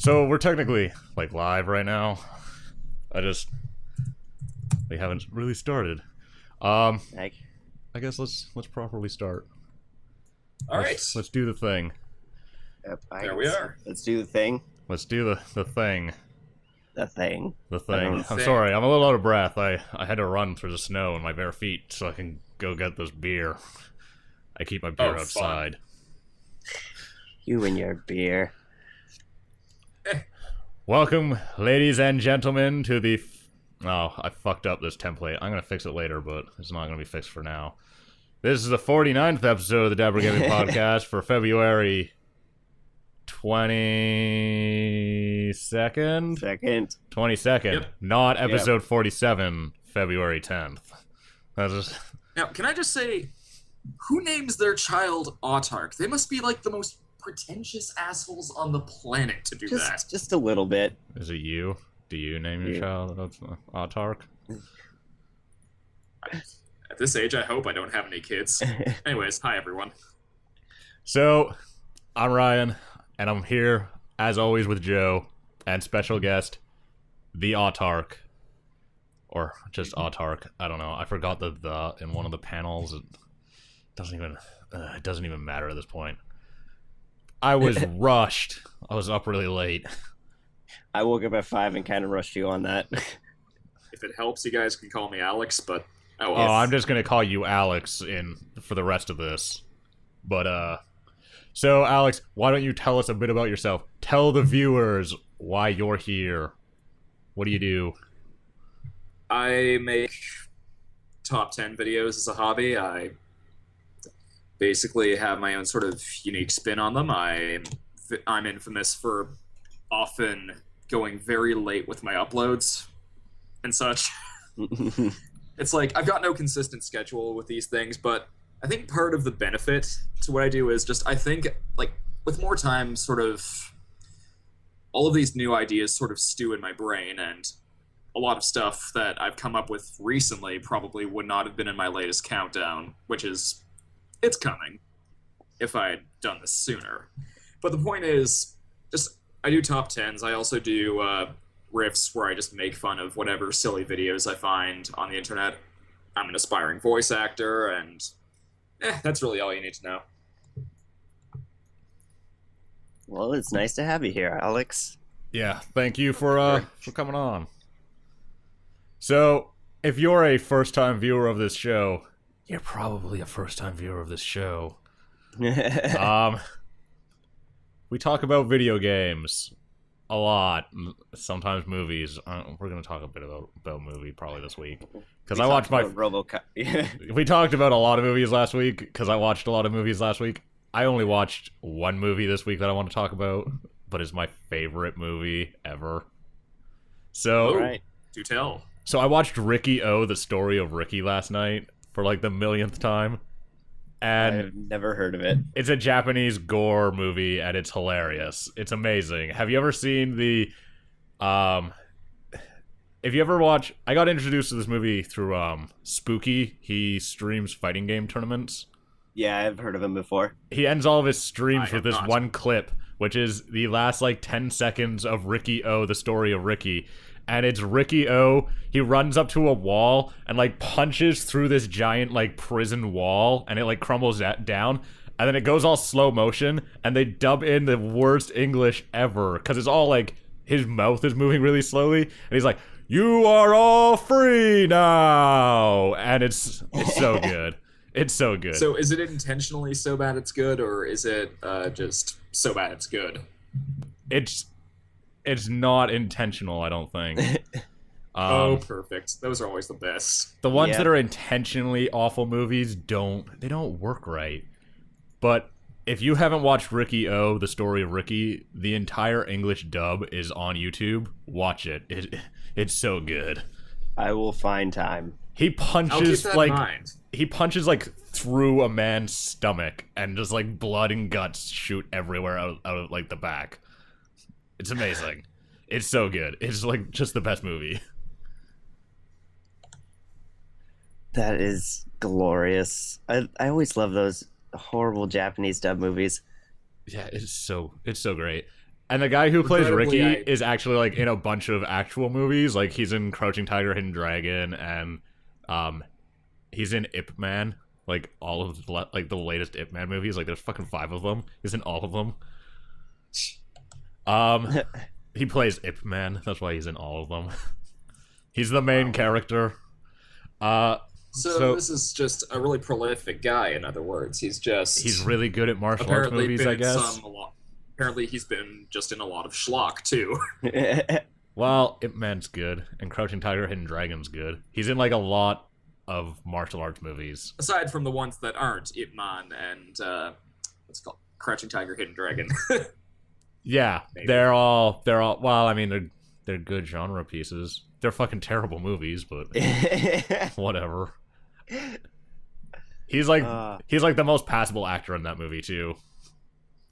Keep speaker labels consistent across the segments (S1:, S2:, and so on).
S1: So we're technically like live right now. We haven't really started. I guess let's properly start.
S2: All right.
S1: Let's do the thing.
S2: Yep, there we are.
S3: Let's do the thing.
S1: Let's do the thing.
S3: The thing.
S1: The thing. I'm sorry, I'm a little out of breath. I had to run through the snow in my bare feet so I can go get this beer. I keep my beer outside.
S3: You and your beer.
S1: Welcome, ladies and gentlemen, to the... Oh, I fucked up this template. I'm gonna fix it later, but it's not gonna be fixed for now. This is the 49th episode of the Dapper Gaming podcast for February 22nd? 22nd.
S2: Yep.
S1: Not episode 47, February 10th.
S2: Now, can I just say, who names their child Autarch? They must be like the most pretentious assholes on the planet to do that.
S3: Just a little bit.
S1: Is it you? Do you name your child Autarch?
S2: At this age, I hope I don't have any kids. Anyways, hi everyone.
S1: So, I'm Ryan, and I'm here, as always, with Joe, and special guest, the Autarch. Or just Autarch, I don't know. I forgot the in one of the panels. It doesn't even matter at this point. I was rushed. I was up really late.
S3: I woke up at 5 and kind of rushed you on that.
S2: If it helps, you guys can call me Alex, but...
S1: Oh, I'm just gonna call you Alex for the rest of this. But, so, Alex, why don't you tell us a bit about yourself? Tell the viewers why you're here. What do you do?
S2: I make top 10 videos as a hobby. I basically have my own sort of unique spin on them. I'm infamous for often going very late with my uploads and such. It's like, I've got no consistent schedule with these things, but I think part of the benefit to what I do is just, I think, like, with more time, sort of, all of these new ideas sort of stew in my brain, and a lot of stuff that I've come up with recently probably would not have been in my latest countdown, which is, it's coming, if I had done this sooner. But the point is, just, I do top 10s. I also do riffs where I just make fun of whatever silly videos I find on the internet. I'm an aspiring voice actor, and that's really all you need to know.
S3: Well, it's nice to have you here, Alex.
S1: Yeah, thank you for coming on. So, if you're a first-time viewer of this show, you're probably a first-time viewer of this show. We talk about video games a lot, sometimes movies. We're going to talk a bit about movie probably this week. Because I watched my...
S3: RoboCop.
S1: We talked about a lot of movies last week, because I watched a lot of movies last week. I only watched one movie this week that I want to talk about, but it's my favorite movie ever. So...
S3: Right.
S2: Do tell.
S1: So I watched Ricky O, the story of Ricky last night for like the millionth time. And
S3: I've never heard of it.
S1: It's a Japanese gore movie and it's hilarious. It's amazing. Have you ever seen the if you ever watch, I got introduced to this movie through Spooky. He streams fighting game tournaments.
S3: Yeah, I've heard of him before.
S1: He ends all of his streams with this
S2: not.
S1: one clip, which is the last like 10 seconds of Ricky O, the story of Ricky. And it's Ricky O, he runs up to a wall and, like, punches through this giant, like, prison wall, and it, like, crumbles down, and then it goes all slow motion, and they dub in the worst English ever, because it's all, like, his mouth is moving really slowly, and he's like, "You are all free now!" And it's so good. It's so good.
S2: So is it intentionally so bad it's good, or is it just so bad it's good?
S1: It's not intentional, I don't think.
S2: Oh, perfect. Those are always the best.
S1: The ones that are intentionally awful movies don't work right. But if you haven't watched Ricky O, the story of Ricky, the entire English dub is on YouTube. Watch it. It's so good.
S3: I will find time.
S1: He punches
S2: I'll keep that in mind.
S1: He punches like through a man's stomach and just like blood and guts shoot everywhere out of like the back. It's amazing. It's so good. It's like just the best movie.
S3: That is glorious. I always love those horrible Japanese dub movies.
S1: Yeah, it's so great. And the guy who plays
S2: Regrettably,
S1: Ricky is actually like in a bunch of actual movies. Like he's in Crouching Tiger, Hidden Dragon, and he's in Ip Man. Like all of the latest Ip Man movies. Like there's fucking 5 of them. He's in all of them. He plays Ip Man. That's why he's in all of them. He's the main character.
S2: So this is just a really prolific guy. In other words, he's
S1: really good at martial arts movies, I guess.
S2: Apparently, he's been just in a lot of schlock too.
S1: Well, Ip Man's good, and Crouching Tiger, Hidden Dragon's good. He's in like a lot of martial arts movies.
S2: Aside from the ones that aren't Ip Man and what's it called, Crouching Tiger, Hidden Dragon.
S1: Yeah, maybe. They're all. Well, I mean, they're good genre pieces. They're fucking terrible movies, but whatever. He's like the most passable actor in that movie too.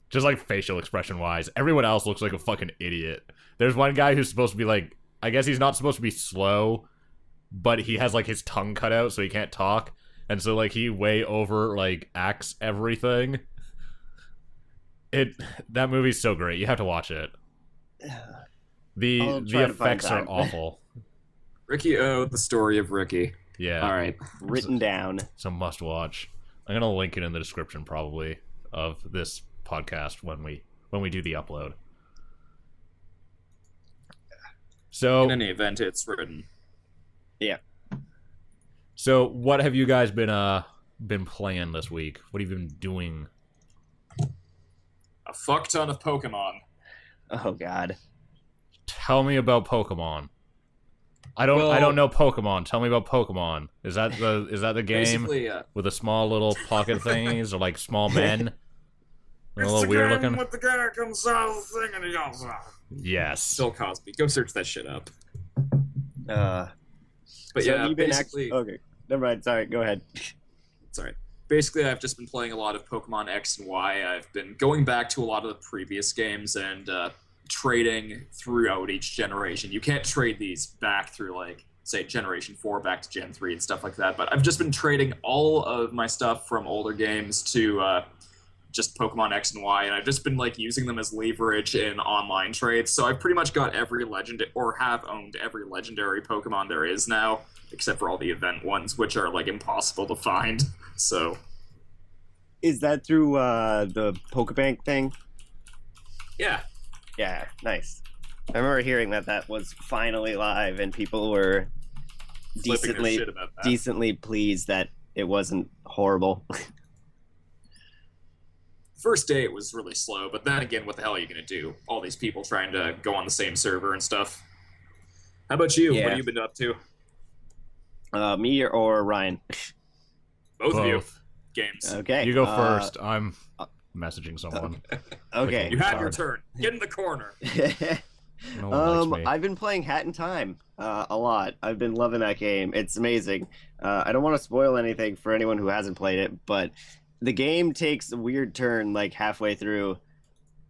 S1: Just like facial expression wise, everyone else looks like a fucking idiot. There's one guy who's supposed to be like, I guess he's not supposed to be slow, but he has like his tongue cut out so he can't talk, and so like he way over like acts everything. That movie's so great. You have to watch it. The effects are awful.
S2: Ricky O, the story of Ricky.
S1: Yeah.
S2: All right.
S3: Written down.
S1: It's a must watch. I'm gonna link it in the description probably of this podcast when we do the upload. So
S2: in any event, it's written.
S3: Yeah.
S1: So what have you guys been playing this week? What have you been doing?
S2: A fuck ton of Pokemon.
S3: Oh God.
S1: Tell me about Pokemon. I don't know Pokemon. Tell me about Pokemon. Is that the game with the small little pocket thingies or like small men? They're a little weird looking.
S2: With the guy comes out of the thing and he goes.
S1: Yes.
S2: Bill Cosby. Go search that shit up.
S3: But
S2: so yeah, basically.
S3: Okay. Never mind. Sorry. Go ahead.
S2: Sorry. Basically, I've just been playing a lot of Pokemon X and Y. I've been going back to a lot of the previous games and trading throughout each generation. You can't trade these back through, like, say, Generation 4 back to Gen 3 and stuff like that, but I've just been trading all of my stuff from older games to just Pokemon X and Y, and I've just been, like, using them as leverage in online trades, so I've pretty much got every or have owned every legendary Pokemon there is now, except for all the event ones, which are, like, impossible to find, so...
S3: Is that through the Pokebank thing?
S2: Yeah.
S3: Yeah, nice. I remember hearing that was finally live, and people were decently pleased that it wasn't horrible.
S2: First day it was really slow, but then again, what the hell are you going to do? All these people trying to go on the same server and stuff. How about you?
S3: Yeah.
S2: What have you been up to?
S3: Me or Ryan?
S2: Both of you. Games.
S3: Okay.
S1: You go first. I'm messaging someone.
S3: Okay.
S2: You have your turn. Get in the corner.
S1: No one likes me.
S3: I've been playing Hat in Time a lot. I've been loving that game. It's amazing. I don't want to spoil anything for anyone who hasn't played it, but the game takes a weird turn like halfway through.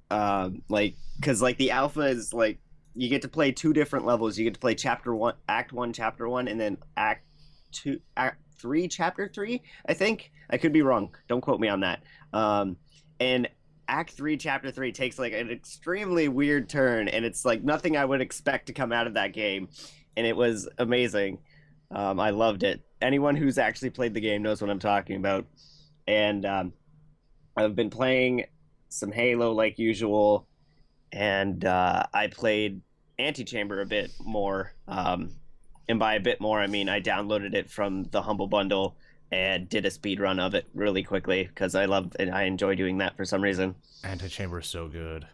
S3: Because the alpha is like you get to play 2 different levels. You get to play Act 1, Chapter 1, and then Act 3, Chapter 3. I think I could be wrong. Don't quote me on that. And Act 3, Chapter 3 takes like an extremely weird turn, and it's like nothing I would expect to come out of that game, and it was amazing. I loved it. Anyone who's actually played the game knows what I'm talking about. And I've been playing some Halo like usual, and I played Antichamber a bit more. And by a bit more, I mean I downloaded it from the Humble Bundle and did a speed run of it really quickly because I love and I enjoy doing that for some reason.
S1: Antichamber is so good.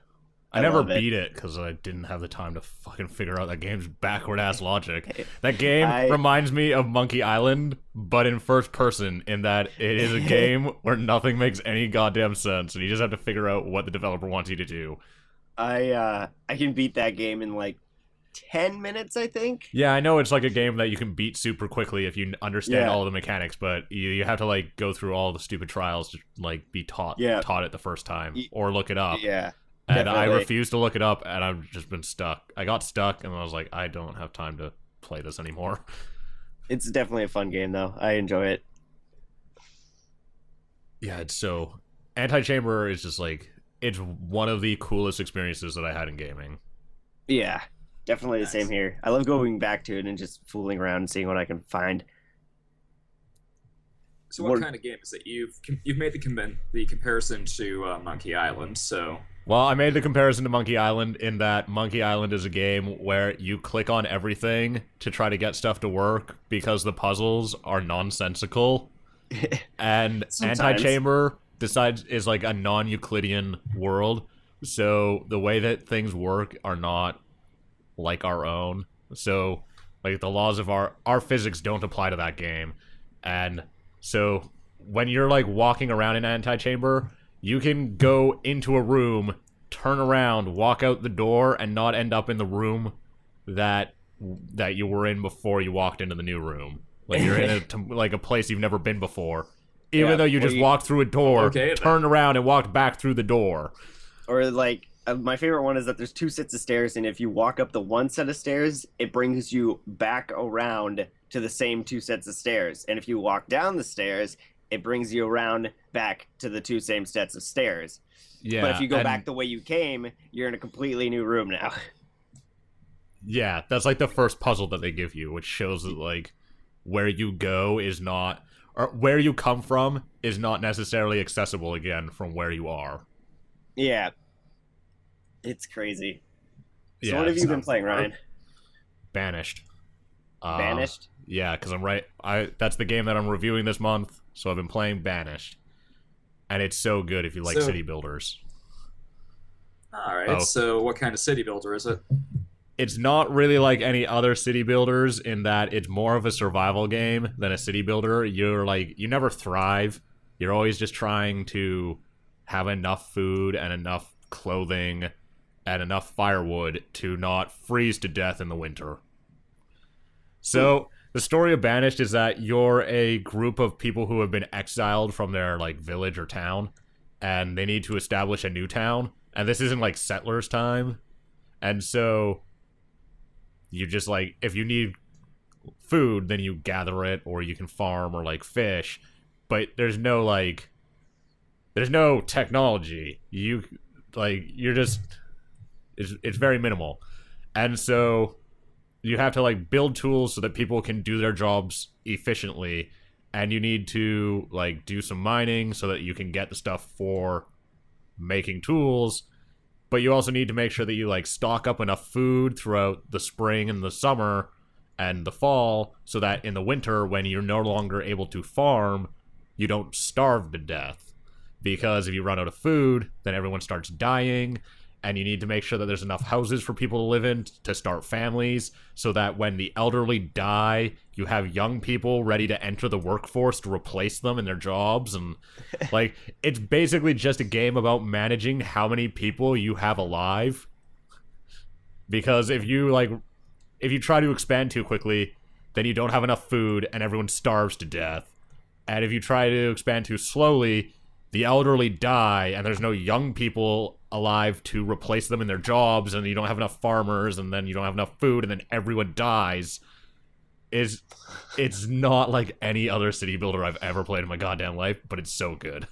S1: I never beat it because I didn't have the time to fucking figure out that game's backward ass logic. That game reminds me of Monkey Island, but in first person, in that it is a game where nothing makes any goddamn sense, and you just have to figure out what the developer wants you to do.
S3: I can beat that game in like 10 minutes, I think.
S1: Yeah, I know it's like a game that you can beat super quickly if you understand all of the mechanics, but you have to like go through all the stupid trials to like be taught it the first time or look it up.
S3: Yeah.
S1: And I refused to look it up, and I've just been stuck. I got stuck, and I was like, I don't have time to play this anymore.
S3: It's definitely a fun game, though. I enjoy it.
S1: Yeah, it's so... Antichamber is just, like... it's one of the coolest experiences that I had in gaming.
S3: Yeah, definitely the
S2: Nice.
S3: same here. I love going back to it and just fooling around and seeing what I can find.
S2: So what kind of game is it? You've made the comparison to Monkey Island. So
S1: Well, I made the comparison to Monkey Island in that Monkey Island is a game where you click on everything to try to get stuff to work because the puzzles are nonsensical. And
S3: Sometimes.
S1: Antichamber is like a non-Euclidean world, so the way that things work are not like our own. So, like the laws of our physics don't apply to that game, and so when you're like walking around in Antichamber, you can go into a room, turn around, walk out the door, and not end up in the room that you were in before you walked into the new room. Like you're in a place you've never been before, even
S3: Yeah,
S1: though you
S3: well,
S1: just walked through a door,
S2: Okay, then.
S1: turned around, and walked back through the door.
S3: Or like my favorite one is that there's two sets of stairs, and if you walk up the one set of stairs, it brings you back around to the same two sets of stairs. And if you walk down the stairs, it brings you around back to the two same sets of stairs.
S1: Yeah,
S3: But if you go
S1: and-
S3: back the way you came, you're in a completely new room now.
S1: Yeah, that's like the first puzzle that they give you, which shows that like where you go is not, or where you come from is not necessarily accessible again from where you are.
S3: Yeah. It's crazy. So
S1: Yeah,
S3: what have you been
S2: sounds
S3: playing,
S2: hard.
S3: Ryan?
S1: Banished.
S3: Banished?
S1: Yeah, because that's the game that I'm reviewing this month, so I've been playing Banished. And it's so good if you like
S2: So-
S1: city builders.
S2: all right.
S1: Oh.
S2: So what kind of city builder is it?
S1: It's not really like any other city builders in that it's more of a survival game than a city builder. You never thrive. You're always just trying to have enough food and enough clothing and enough firewood to not freeze to death in the winter. So the story of Banished is that you're a group of people who have been exiled from their like village or town, and they need to establish a new town. And this isn't like settlers' time, and so you just like if you need food, then you gather it, or you can farm or like fish. But there's no technology. You're just it's very minimal, and so you have to like build tools so that people can do their jobs efficiently, and you need to like do some mining so that you can get the stuff for making tools, but you also need to make sure that you like stock up enough food throughout the spring and the summer and the fall so that in the winter when you're no longer able to farm, you don't starve to death. Because if you run out of food, then everyone starts dying, and you need to make sure that there's enough houses for people to live in to start families, so that when the elderly die, you have young people ready to enter the workforce to replace them in their jobs. And like it's basically just a game about managing how many people you have alive. Because if you try to expand too quickly, then you don't have enough food and everyone starves to death. And if you try to expand too slowly, the elderly die and there's no young people alive to replace them in their jobs, and you don't have enough farmers, and then you don't have enough food, and then everyone dies. It's not like any other city builder I've ever played in my goddamn life, but it's so good.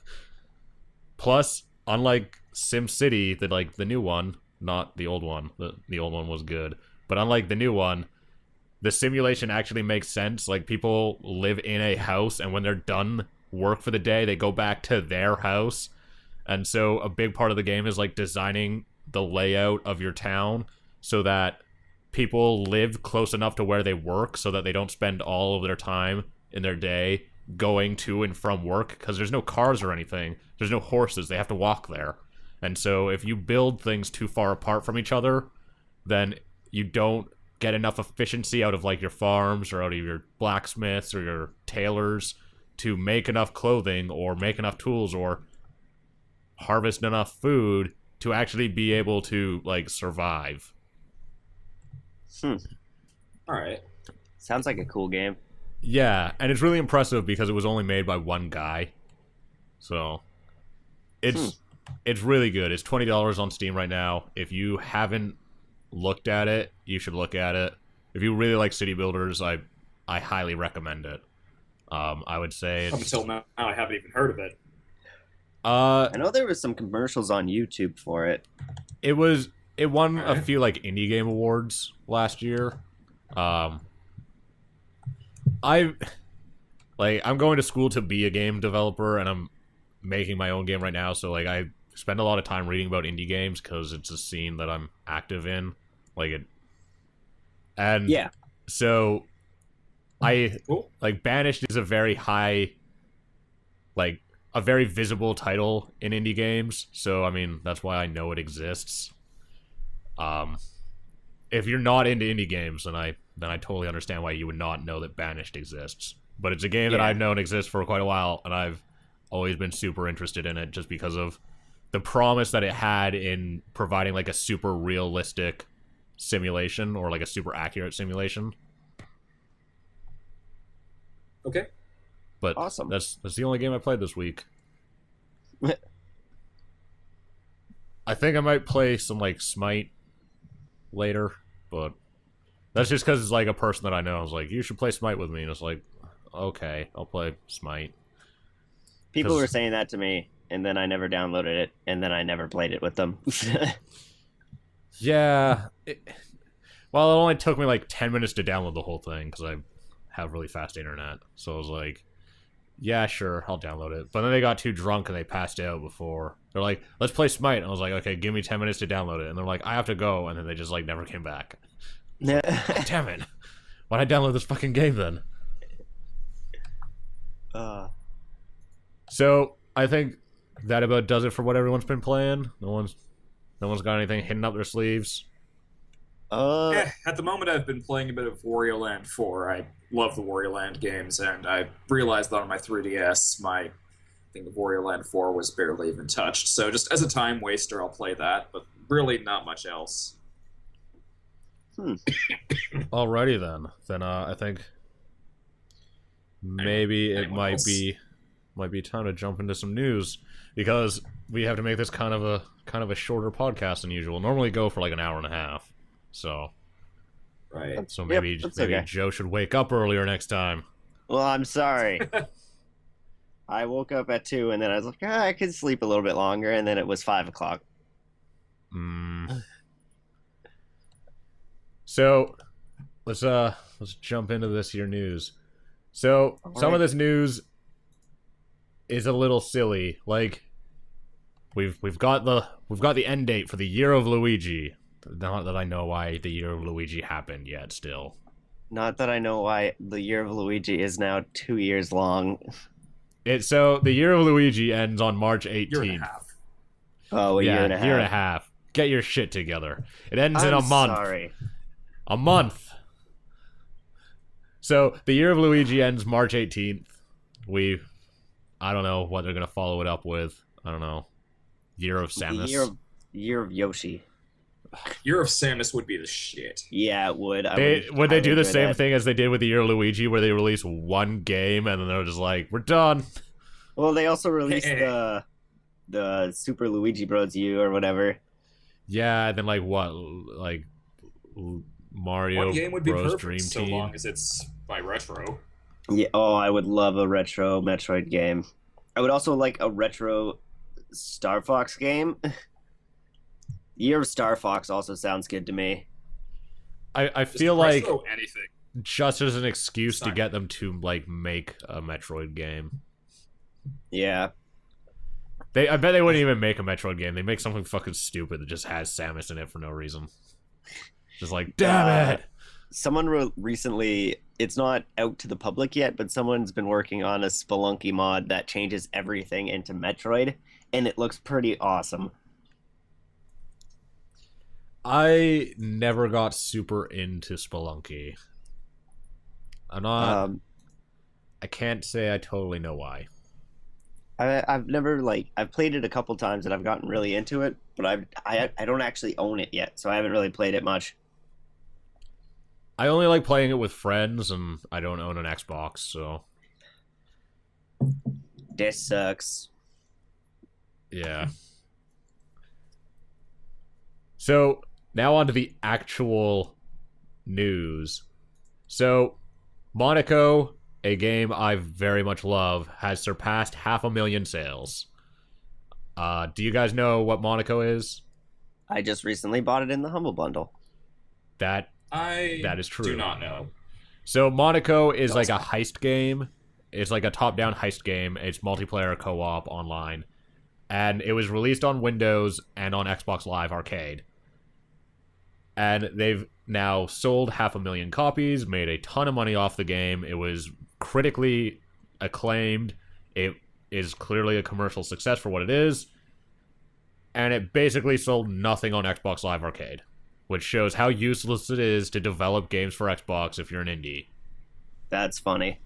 S1: Plus, unlike SimCity, the new one, not the old one, the old one was good, but unlike the new one, the simulation actually makes sense. Like, people live in a house, and when they're done work for the day, they go back to their house. And so a big part of the game is like designing the layout of your town so that people live close enough to where they work so that they don't spend all of their time in their day going to and from work, because there's no cars or anything. There's no horses. They have to walk there. And so if you build things too far apart from each other, then you don't get enough efficiency out of like your farms or out of your blacksmiths or your tailors to make enough clothing or make enough tools or harvest enough food to actually be able to like survive.
S2: All right.
S3: Sounds like a cool game.
S1: Yeah, and it's really impressive because it was only made by one guy. So it's really good. It's $20 on Steam right now. If you haven't looked at it, you should look at it. If you really like city builders, I highly recommend it. I would say
S2: Up until now, I haven't even heard of it.
S3: I know there was some commercials on YouTube for it.
S1: It won a
S2: Alright.
S1: few like indie game awards last year. I'm going to school to be a game developer, and I'm making my own game right now. So like I spend a lot of time reading about indie games because it's a scene that I'm active in. And
S3: Yeah.
S1: so I
S2: Cool.
S1: like Banished is a very high, like a very visible title in indie games. So I mean that's why I know it exists. If you're not into indie games, then I totally understand why you would not know that Banished exists. But it's a game that
S3: Yeah.
S1: I've known exists for quite a while, and I've always been super interested in it just because of the promise that it had in providing like a super realistic simulation or like a super accurate simulation.
S2: Okay.
S1: But
S3: Awesome.
S1: that's the only game I played this week. I think I might play some like Smite later, but that's just because it's like a person that I know. I was like, you should play Smite with me, and it's like, okay, I'll play Smite.
S3: People
S1: 'Cause-
S3: were saying that to me, and then I never downloaded it, and then I never played it with them.
S1: Yeah. Well, it only took me like 10 minutes to download the whole thing because I have really fast internet. So I was like, yeah, sure, I'll download it. But then they got too drunk and they passed out before. They're like, let's play Smite. And I was like, okay, give me 10 minutes to download it. And they're like, I have to go. And then they just like never came back. Damn it. Why'd I download this fucking game then? So I think that about does it for what everyone's been playing. No one's got anything hidden up their sleeves.
S2: Yeah, at the moment I've been playing a bit of Wario Land 4. I love the Wario Land games, and I realized that on my 3DS, my thing of Wario Land 4 was barely even touched. So just as a time waster, I'll play that, but really not much else.
S1: Alrighty then. Then I think maybe it
S2: Anyone
S1: might
S2: else?
S1: be time to jump into some news because we have to make this kind of a shorter podcast than usual. Normally go for like an hour and a half. So
S2: Right.
S1: maybe
S3: that's
S1: maybe
S3: okay.
S1: Joe should wake up earlier next time.
S3: Well, I'm sorry. I woke up at 2, and then I was like, I could sleep a little bit longer, and then it was 5 o'clock.
S1: So let's jump into this here news. So some of this news is a little silly. Like we've got the end date for the Year of Luigi. Not that I know why the Year of Luigi happened yet still.
S3: Not that I know why the Year of Luigi is now 2 years long.
S1: So the Year of Luigi ends on March 18th.
S2: Year and a half.
S3: Oh, a
S1: yeah,
S3: year and a half.
S1: year and a half. Get your shit together. It ends in a
S3: I'm
S1: month.
S3: Sorry.
S1: A month. So the Year of Luigi ends March 18th. I don't know what they're gonna follow it up with. I don't know. Year of Samus.
S3: Year of Yoshi.
S2: Year of Samus would be the shit.
S3: Yeah, it would.
S1: Would they do the same
S3: thing?
S1: thing as they did with the Year of Luigi, where they release one game and then they're just like, we're done.
S3: Well, they also released the Super Luigi Bros. U or whatever.
S1: Yeah, and then like what, like Mario
S2: One game would be
S1: Bros.
S2: perfect
S1: Dream
S2: so
S1: Team.
S2: long as it's by retro.
S3: Yeah. Oh, I would love a retro Metroid game. I would also like a retro Star Fox game. Year of Star Fox also sounds good to me.
S1: I
S2: Just
S1: feel like
S2: retro anything.
S1: just as an excuse to
S2: Sorry.
S1: get them to like make a Metroid game.
S3: Yeah.
S1: I bet they wouldn't even make a Metroid game. They make something fucking stupid that just has Samus in it for no reason. Just like, damn it!
S3: Someone recently, it's not out to the public yet, but someone's been working on a Spelunky mod that changes everything into Metroid, and it looks pretty awesome.
S1: I never got super into Spelunky. I'm not. I can't say I totally know why.
S3: I've never I've played it a couple times and I've gotten really into it, but I don't actually own it yet, so I haven't really played it much.
S1: I only like playing it with friends, and I don't own an Xbox, so
S3: This sucks.
S1: yeah. So now on to the actual news. So Monaco, a game I very much love, has surpassed 500,000 sales. Do you guys know what Monaco is?
S3: I just recently bought it in the Humble Bundle.
S1: That
S2: That
S1: is true.
S2: Do not know.
S1: So Monaco is like a heist game. It's like a top-down heist game. It's multiplayer co-op online. And it was released on Windows and on Xbox Live Arcade. And they've now sold 500,000 copies, made a ton of money off the game. It was critically acclaimed. It is clearly a commercial success for what it is. And it basically sold nothing on Xbox Live Arcade, which shows how useless it is to develop games for Xbox if you're an indie.
S3: That's funny.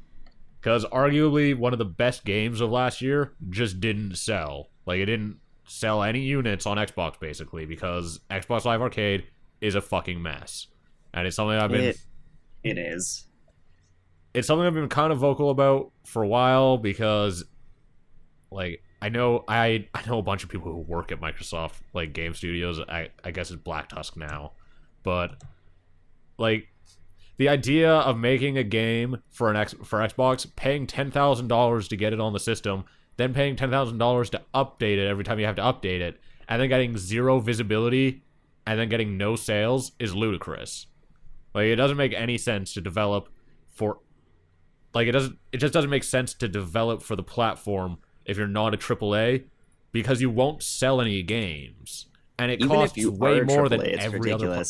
S1: Because arguably one of the best games of last year just didn't sell. Like, it didn't sell any units on Xbox, basically, because Xbox Live Arcade is a fucking mess. And it's something I've been...
S3: It is.
S1: It's something I've been kind of vocal about for a while, because, like, I know a bunch of people who work at Microsoft, like, game studios. I guess it's Black Tusk now. But, like... The idea of making a game for Xbox, paying $10,000 to get it on the system, then paying $10,000 to update it every time you have to update it, and then getting zero visibility, and then getting no sales is ludicrous. Like, it doesn't make any sense to develop for... Like, it just doesn't make sense to develop for the platform if you're not a AAA, because you won't sell any games. And it costs way more than every other...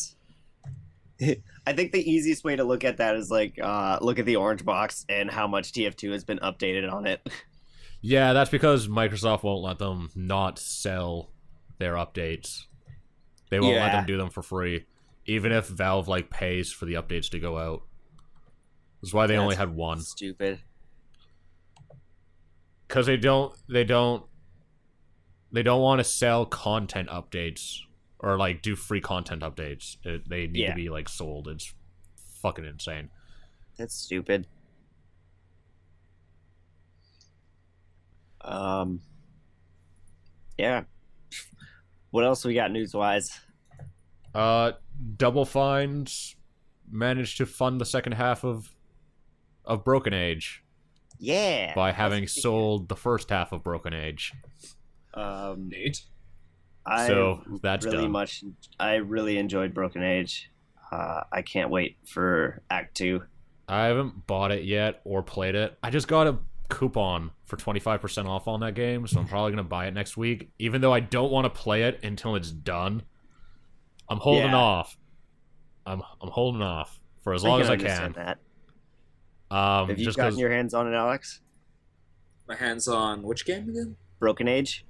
S3: I think the easiest way to look at that is like look at the orange box and how much TF2 has been updated on it.
S1: Yeah, that's because Microsoft won't let them not sell their updates. They won't let them do them for free, even if Valve like pays for the updates to go out. That's why they only had one.
S3: Stupid.
S1: Because they don't want to sell content updates. Or, like, do free content updates. They need to be, like, sold. It's fucking insane.
S3: That's stupid. Yeah. What else we got news-wise?
S1: Double Fine's managed to fund the second half of Broken Age.
S3: Yeah.
S1: By having sold the first half of Broken Age.
S2: Neat.
S1: So that's
S3: really
S1: done.
S3: I really enjoyed Broken Age. I can't wait for Act 2.
S1: I haven't bought it yet or played it. I just got a coupon for 25% off on that game, so I'm probably going to buy it next week. Even though I don't want to play it until it's done. I'm holding off. I'm holding off for as long as I can.
S3: That. Have you gotten your hands on it, Alex?
S2: My hands on which game again?
S3: Broken Age?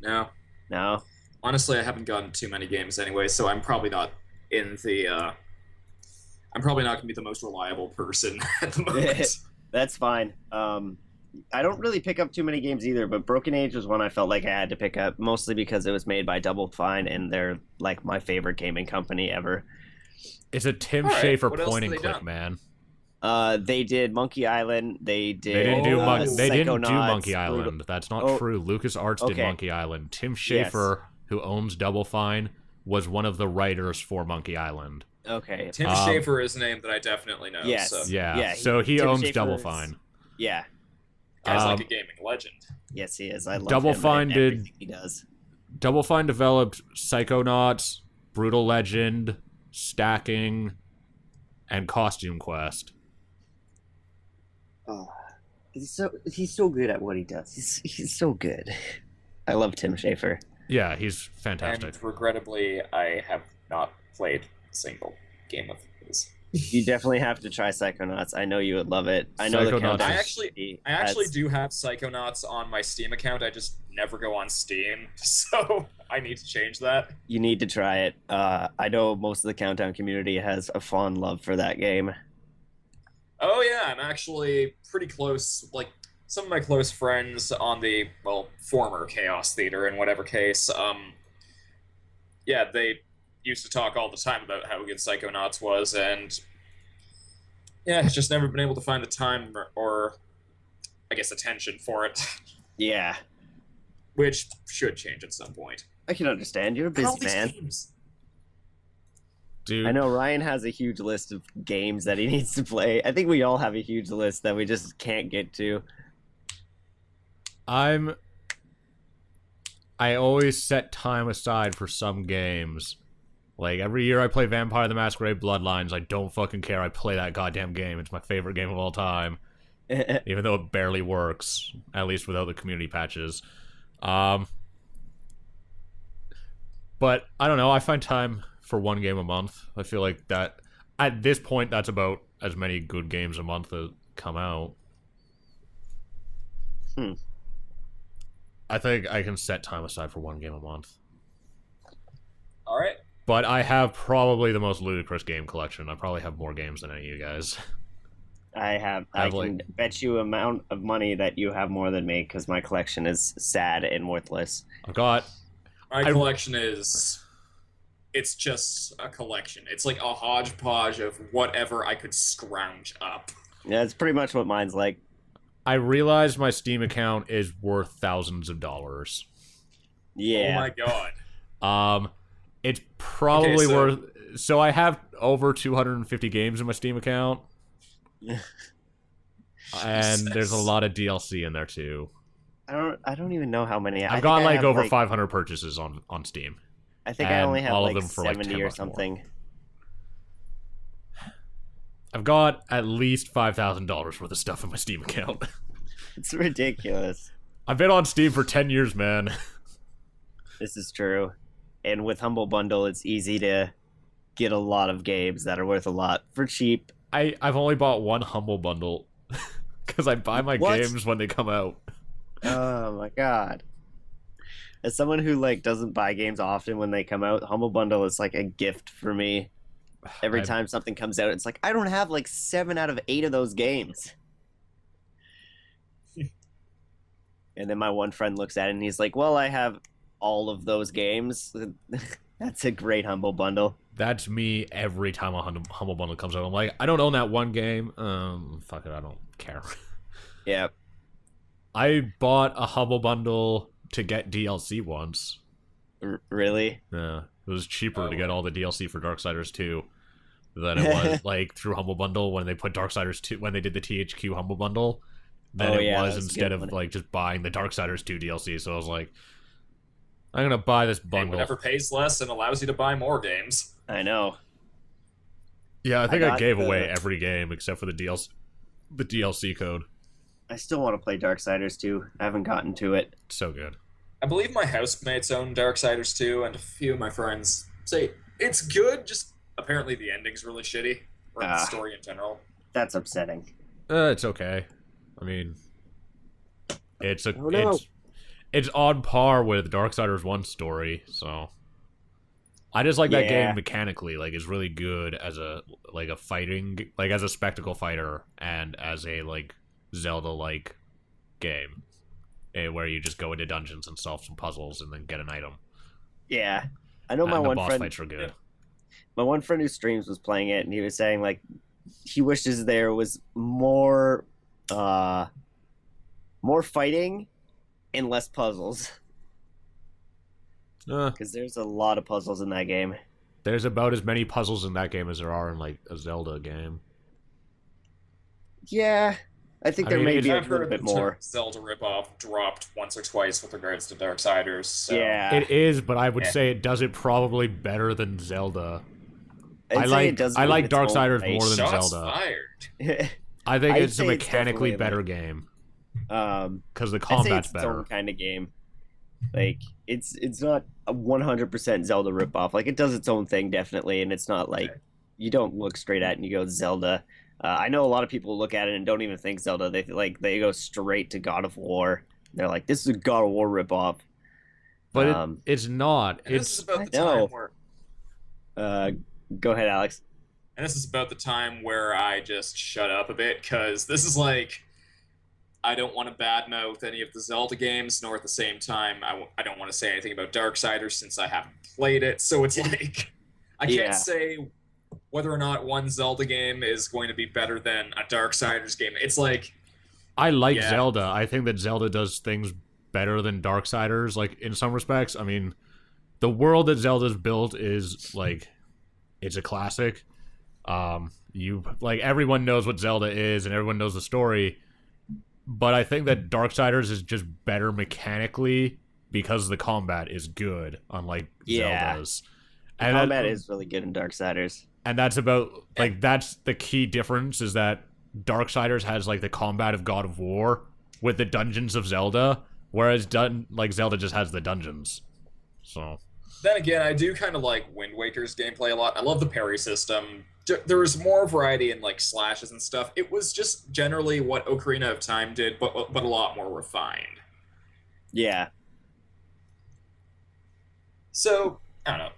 S2: No.
S3: No.
S2: Honestly, I haven't gotten too many games anyway, so I'm probably not in the. I'm probably not going to be the most reliable person at the moment.
S3: That's fine. I don't really pick up too many games either, but Broken Age was one I felt like I had to pick up, mostly because it was made by Double Fine, and they're like my favorite gaming company ever.
S1: It's a Tim Schafer point and click, man.
S3: They did Monkey Island. They
S1: didn't do Monkey Island.
S3: Brutal.
S1: That's not true. LucasArts did Monkey Island. Tim Schafer, who owns Double Fine, was one of the writers for Monkey Island.
S3: Okay.
S2: Tim Schafer is a name that I definitely know.
S3: Yes.
S2: So.
S1: Yeah. So he
S3: Tim
S1: owns
S3: Schafer
S1: Double Fine.
S3: Yeah.
S2: Guy's like a gaming legend.
S3: Yes, he is. I love
S1: Double
S3: him
S1: Fine
S3: and
S1: did.
S3: everything he does.
S1: Double Fine developed Psychonauts, Brutal Legend, Stacking, and Costume Quest.
S3: Oh, he's so good at what he does. He's so good. I love Tim Schafer.
S1: Yeah, he's fantastic.
S2: And regrettably, I have not played a single game of his.
S3: You definitely have to try Psychonauts. I know you would love it. I know the countdown.
S2: I actually do have Psychonauts on my Steam account. I just never go on Steam, so I need to change that.
S3: You need to try it. I know most of the Countdown community has a fond love for that game.
S2: Oh yeah, I'm actually pretty close. Like some of my close friends on the former Chaos Theater in whatever case. Yeah, they used to talk all the time about how good Psychonauts was, and yeah, just never been able to find the time or I guess attention for it.
S3: Yeah,
S2: which should change at some point.
S3: I can understand. You're a busy man.
S2: Games.
S1: Dude.
S3: I know Ryan has a huge list of games that he needs to play. I think we all have a huge list that we just can't get to.
S1: I always set time aside for some games. Like, every year I play Vampire the Masquerade Bloodlines, I don't fucking care. I play that goddamn game. It's my favorite game of all time. Even though it barely works. At least without the community patches. But, I don't know. I find time for one game a month. I feel like that... At this point, that's about as many good games a month that come out. I think I can set time aside for one game a month.
S2: Alright.
S1: But I have probably the most ludicrous game collection. I probably have more games than any of you guys.
S3: I can bet you amount of money that you have more than me because my collection is sad and worthless.
S1: I've got...
S2: My collection is... It's just a collection. It's like a hodgepodge of whatever I could scrounge up.
S3: Yeah, it's pretty much what mine's like.
S1: I realize my Steam account is worth thousands of dollars.
S3: Yeah.
S2: Oh my god.
S1: It's probably worth... So I have over 250 games in my Steam account. And there's a lot of DLC in there too.
S3: I don't even know how many.
S1: I've got like over 500 purchases on Steam.
S3: I think I only have
S1: all
S3: like
S1: of them for
S3: 70
S1: like
S3: or something.
S1: More. I've got at least $5,000 worth of stuff in my Steam account.
S3: It's ridiculous.
S1: I've been on Steam for 10 years, man.
S3: This is true. And with Humble Bundle, it's easy to get a lot of games that are worth a lot for cheap.
S1: I've only bought one Humble Bundle because I buy my games when they come out.
S3: Oh my god. As someone who like doesn't buy games often when they come out, Humble Bundle is like a gift for me. Every time something comes out, it's like I don't have like 7 out of 8 of those games. And then my one friend looks at it and he's like, "Well, I have all of those games." That's a great Humble Bundle.
S1: That's me every time a Humble Bundle comes out. I'm like, I don't own that one game. Fuck it, I don't care.
S3: Yeah.
S1: I bought a Humble Bundle to get DLC once.
S3: Really?
S1: Yeah. It was cheaper to get all the DLC for Darksiders 2 than it was like through Humble Bundle when they put Darksiders 2 when they did the THQ Humble Bundle. Than it was instead of like just buying the Darksiders 2 DLC. So I was like, I'm gonna buy this bundle.
S2: Whatever pays less and allows you to buy more games.
S3: I know.
S1: Yeah, I think I gave away every game except for the DLC code.
S3: I still want to play Darksiders 2. I haven't gotten to it.
S1: It's so good.
S2: I believe my housemates own Darksiders 2, and a few of my friends say it's good, just apparently the ending's really shitty. Or the story in general.
S3: That's upsetting.
S1: It's okay. I mean, it's on par with Darksiders 1's story, so... I just like that game mechanically, like, it's really good as a fighting, like, as a spectacle fighter, and as a, like, Zelda-like game, where you just go into dungeons and solve some puzzles and then get an item.
S3: Yeah. I know my one friend...
S1: boss fights are good.
S3: My one friend who streams was playing it, and he was saying, like, he wishes there was more fighting and less puzzles. Because there's a lot of puzzles in that game.
S1: There's about as many puzzles in that game as there are in, like, a Zelda game.
S3: Yeah, I think there may be a little bit more.
S2: Zelda ripoff dropped once or twice with regards to Darksiders. So.
S3: Yeah,
S1: it is, but I would say it does it probably better than Zelda. I like Darksiders more than
S2: Shots
S1: Zelda.
S3: Fired.
S1: I think it's a mechanically better game. Because the combat's better.
S3: Its own kind of game. Like it's not a 100% Zelda ripoff. Like it does its own thing definitely, and it's not like you don't look straight at it and you go Zelda. I know a lot of people look at it and don't even think Zelda. They go straight to God of War. They're like, this is a God of War ripoff.
S1: But it's not.
S2: This is about the time where.
S3: Go ahead, Alex.
S2: And this is about the time where I just shut up a bit, because this is like, I don't want to badmouth any of the Zelda games, nor at the same time, I don't want to say anything about Darksiders since I haven't played it. So it's like, I can't say whether or not one Zelda game is going to be better than a Darksiders game. It's like...
S1: I like Zelda. I think that Zelda does things better than Darksiders, like, in some respects. I mean, the world that Zelda's built is, like... It's a classic. Everyone knows what Zelda is, and everyone knows the story. But I think that Darksiders is just better mechanically because the combat is good, unlike
S3: Yeah.
S1: Zelda's.
S3: The combat is really good in Darksiders.
S1: And that's about, like, that's the key difference, is that Darksiders has, like, the combat of God of War with the dungeons of Zelda, whereas, Zelda just has the dungeons. So...
S2: Then again, I do kind of like Wind Waker's gameplay a lot. I love the parry system. There was more variety in like slashes and stuff. It was just generally what Ocarina of Time did, but a lot more refined.
S3: Yeah.
S2: So, I don't know.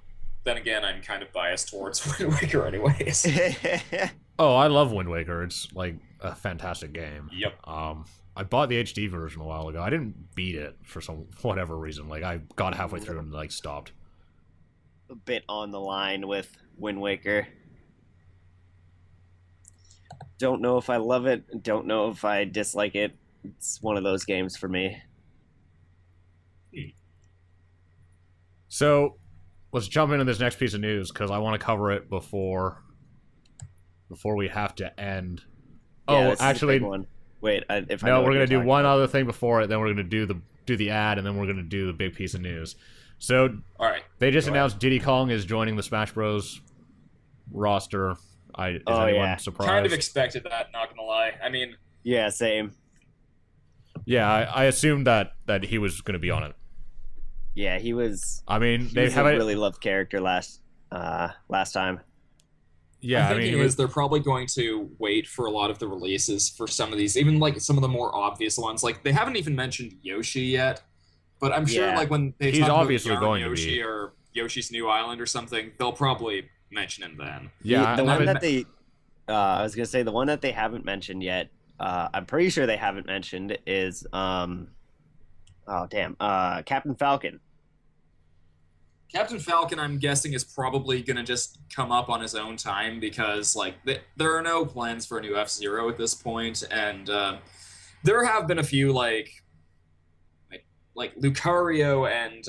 S2: Then again, I'm kind of biased towards Wind Waker anyways.
S1: Oh, I love Wind Waker. It's, like, a fantastic game.
S2: Yep.
S1: I bought the HD version a while ago. I didn't beat it for whatever reason. Like, I got halfway through and, like, stopped.
S3: A bit on the line with Wind Waker. Don't know if I love it. Don't know if I dislike it. It's one of those games for me.
S1: So, let's jump into this next piece of news, because I want to cover it before we have to end.
S3: Yeah,
S1: oh, actually,
S3: one. Wait. If I
S1: no,
S3: know
S1: we're
S3: what
S1: gonna
S3: you're
S1: do
S3: talking
S1: one
S3: about.
S1: other thing before it. Then we're gonna do the ad, and then we're gonna do the big piece of news. So,
S2: All right.
S1: they just
S2: Go
S1: announced Diddy Kong is joining the Smash Bros. Roster. Is anyone
S3: yeah.
S1: surprised?
S2: Kind of expected that, not gonna lie. I mean,
S3: Yeah, same.
S1: Yeah, I assumed that he was going to be on it.
S3: Yeah, he was.
S1: I mean,
S3: He
S1: they
S3: was
S1: have
S3: a
S1: it.
S3: really loved character last time.
S1: Yeah,
S2: I think
S1: mean,
S2: they're probably going to wait for a lot of the releases for some of these, even like some of the more obvious ones. Like they haven't even mentioned Yoshi yet, but I'm sure
S3: Yeah.
S2: like when they
S1: He's
S2: talk about
S1: obviously
S2: Yarn
S1: going to
S2: Yoshi
S1: be.
S2: or Yoshi's New Island or something, they'll probably mention him then.
S1: yeah,
S3: the
S1: I
S3: one
S1: mean,
S3: that they. I was gonna say the one that they haven't mentioned yet. I'm pretty sure they haven't mentioned is Captain Falcon.
S2: Captain Falcon, I'm guessing, is probably gonna just come up on his own time because like there are no plans for a new F-Zero at this point, and there have been a few like Lucario and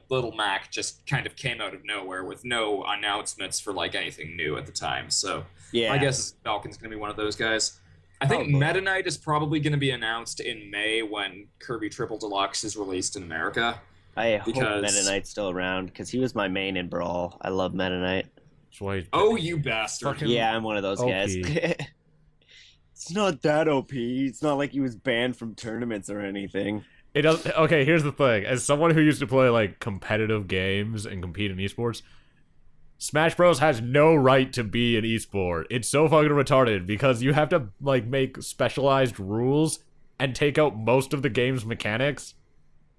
S2: Little Mac just kind of came out of nowhere with no announcements for like anything new at the time. So
S3: Yeah,
S2: I guess Falcon's gonna be one of those guys. I think
S3: Probably.
S2: Meta Knight is probably going to be announced in May when Kirby Triple Deluxe is released in America.
S3: I hope
S2: because-
S3: Meta Knight's still around because he was my main in Brawl. I love Meta Knight.
S1: that's why-
S2: Oh, you bastard.
S1: Fucking-
S3: Yeah, I'm one of those
S1: OP.
S3: guys. It's not that OP. It's not like he was banned from tournaments or anything.
S1: It does. Okay, here's the thing. As someone who used to play like competitive games and compete in esports, Smash Bros has no right to be an esport. It's so fucking retarded because you have to like make specialized rules and take out most of the game's mechanics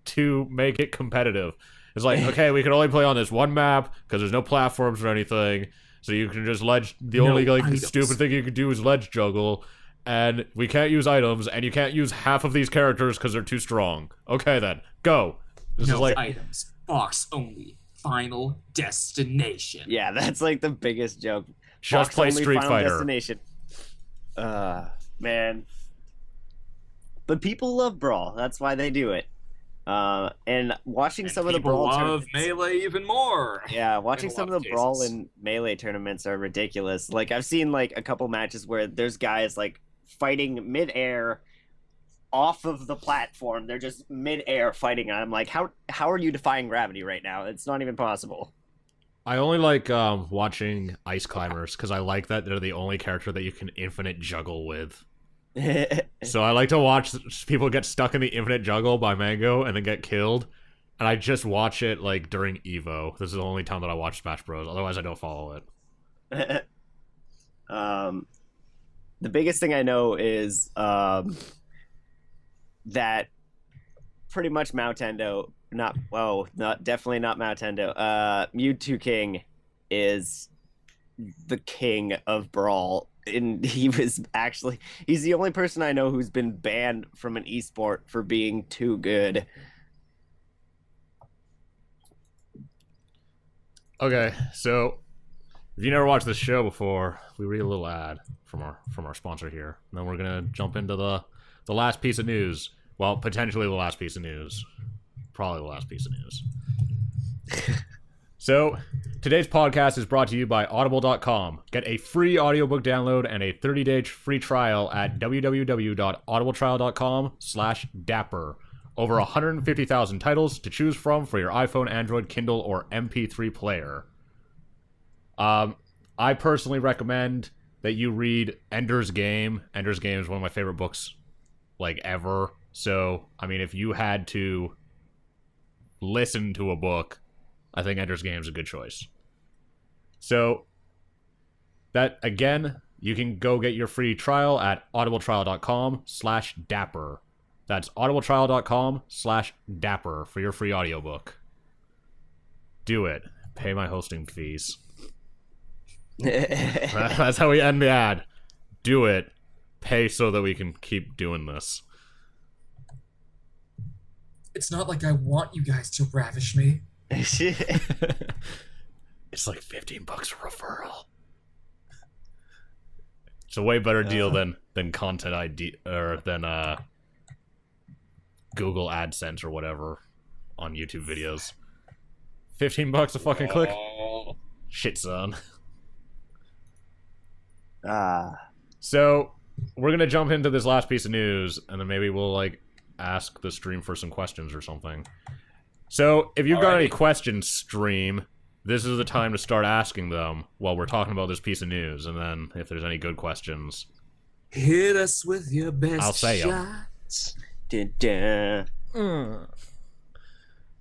S1: to make it competitive. It's like, okay, we can only play on this one map because there's no platforms or anything. So you can just the only like
S2: items.
S1: stupid thing you can do is ledge juggle. And we can't use items, and you can't use half of these characters because they're too strong. Okay then, go. This is
S2: No
S1: like
S2: items. Box only. Final destination.
S3: Yeah, that's like the biggest joke.
S1: just
S3: Box
S1: play
S3: only,
S1: Street
S3: Final
S1: Fighter.
S3: Destination. Man. But people love Brawl. That's why they do it. And watching
S2: And
S3: some of the
S2: people
S3: Brawl
S2: love
S3: tournaments.
S2: Melee even more.
S3: Yeah, watching
S2: in a
S3: some
S2: lot
S3: of
S2: of
S3: the Brawl
S2: cases.
S3: and Melee tournaments are ridiculous. Like I've seen like a couple matches where there's guys like fighting midair off of the platform. They're just midair fighting. I'm like, how are you defying gravity right now? It's not even possible.
S1: I only like watching Ice Climbers because I like that they're the only character that you can infinite juggle with. So I like to watch people get stuck in the infinite juggle by Mango and then get killed. And I just watch it like during Evo. This is the only time that I watch Smash Bros. Otherwise, I don't follow it.
S3: The biggest thing I know is that pretty much Mautendo, definitely not Mautendo. Mewtwo King is the king of Brawl, and he's the only person I know who's been banned from an esport for being too good.
S1: Okay, so if you never watched this show before, we read a little ad from our sponsor here, and then we're gonna jump into the last piece of news. Well, potentially the last piece of news, probably the last piece of news. So, today's podcast is brought to you by Audible.com. Get a free audiobook download and a 30-day free trial at www.audibletrial.com/dapper. Over 150,000 titles to choose from for your iPhone, Android, Kindle, or MP3 player. I personally recommend that you read Ender's Game. Ender's Game is one of my favorite books, like, ever. So, I mean, if you had to listen to a book, I think Ender's Game is a good choice. So, that, again, you can go get your free trial at audibletrial.com/dapper. That's audibletrial.com/dapper for your free audiobook. Do it. Pay my hosting fees. That's how we end the ad. Do it. Pay so that we can keep doing this.
S2: It's not like I want you guys to ravish me.
S1: It's like $15 a referral. It's a way better deal than Content ID or than Google AdSense or whatever on YouTube videos. $15 a fucking click. Shit, son. So we're gonna jump into this last piece of news, and then maybe we'll like ask the stream for some questions or something. So if you've got any questions, stream, this is the time to start asking them while we're talking about this piece of news, and then if there's any good questions,
S2: hit us with your best
S1: I'll say
S2: shots.
S3: Da-da.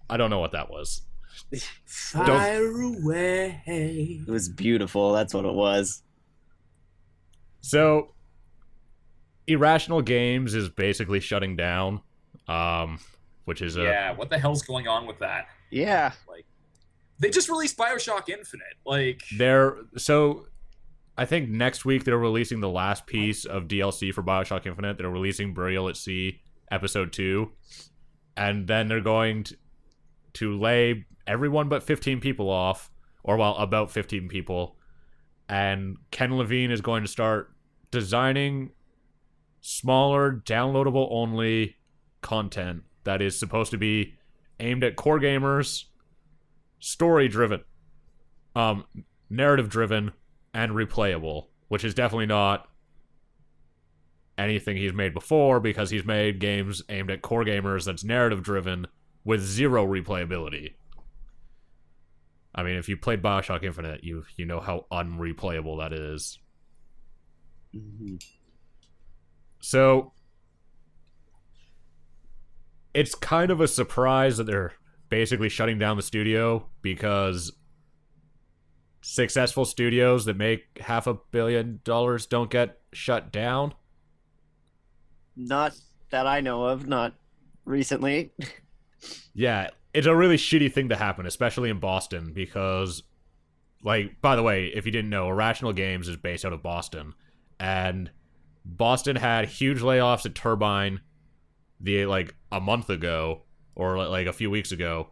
S1: I don't know what that was.
S2: Fire away.
S3: It was beautiful. That's what it was.
S1: So, Irrational Games is basically shutting down, which is
S2: yeah, what the hell's going on with that?
S3: Yeah.
S2: Like, they just released BioShock Infinite. Like,
S1: so I think next week they're releasing the last piece of DLC for BioShock Infinite. They're releasing Burial at Sea Episode 2, and then they're going to lay everyone but 15 people off, or well, about 15 people, and Ken Levine is going to start designing smaller, downloadable only content that is supposed to be aimed at core gamers, story driven, narrative driven, and replayable, which is definitely not anything he's made before, because he's made games aimed at core gamers that's narrative driven with zero replayability. I mean, if you played BioShock Infinite, you know how unreplayable that is.
S3: Mm-hmm.
S1: So, it's kind of a surprise that they're basically shutting down the studio, because successful studios that make $500 million don't get shut down.
S3: Not that I know of, not recently.
S1: Yeah, it's a really shitty thing to happen, especially in Boston, because, like, by the way, if you didn't know, Irrational Games is based out of Boston, and Boston had huge layoffs at Turbine a month ago, or like a few weeks ago,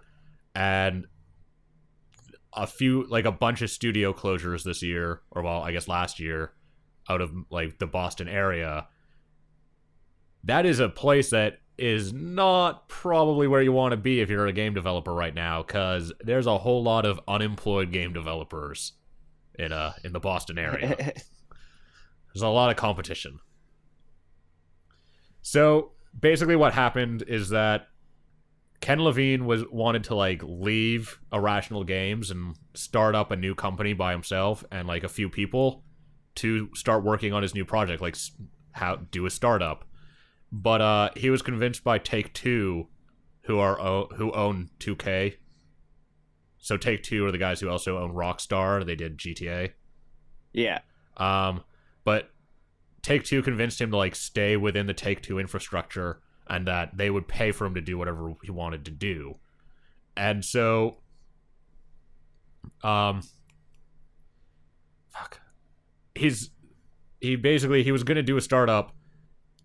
S1: and a bunch of studio closures this year, or well, I guess last year, out of like the Boston area. That is a place that is not probably where you want to be if you're a game developer right now, because there's a whole lot of unemployed game developers in the Boston area. There's a lot of competition. So basically what happened is that Ken Levine wanted to like leave Irrational Games and start up a new company by himself and like a few people to start working on his new project, like how do a startup. But he was convinced by Take-Two, who own 2K. So Take-Two are the guys who also own Rockstar. They did GTA.
S3: Yeah.
S1: But Take-Two convinced him to like stay within the Take-Two infrastructure, and that they would pay for him to do whatever he wanted to do. And so, he was going to do a startup.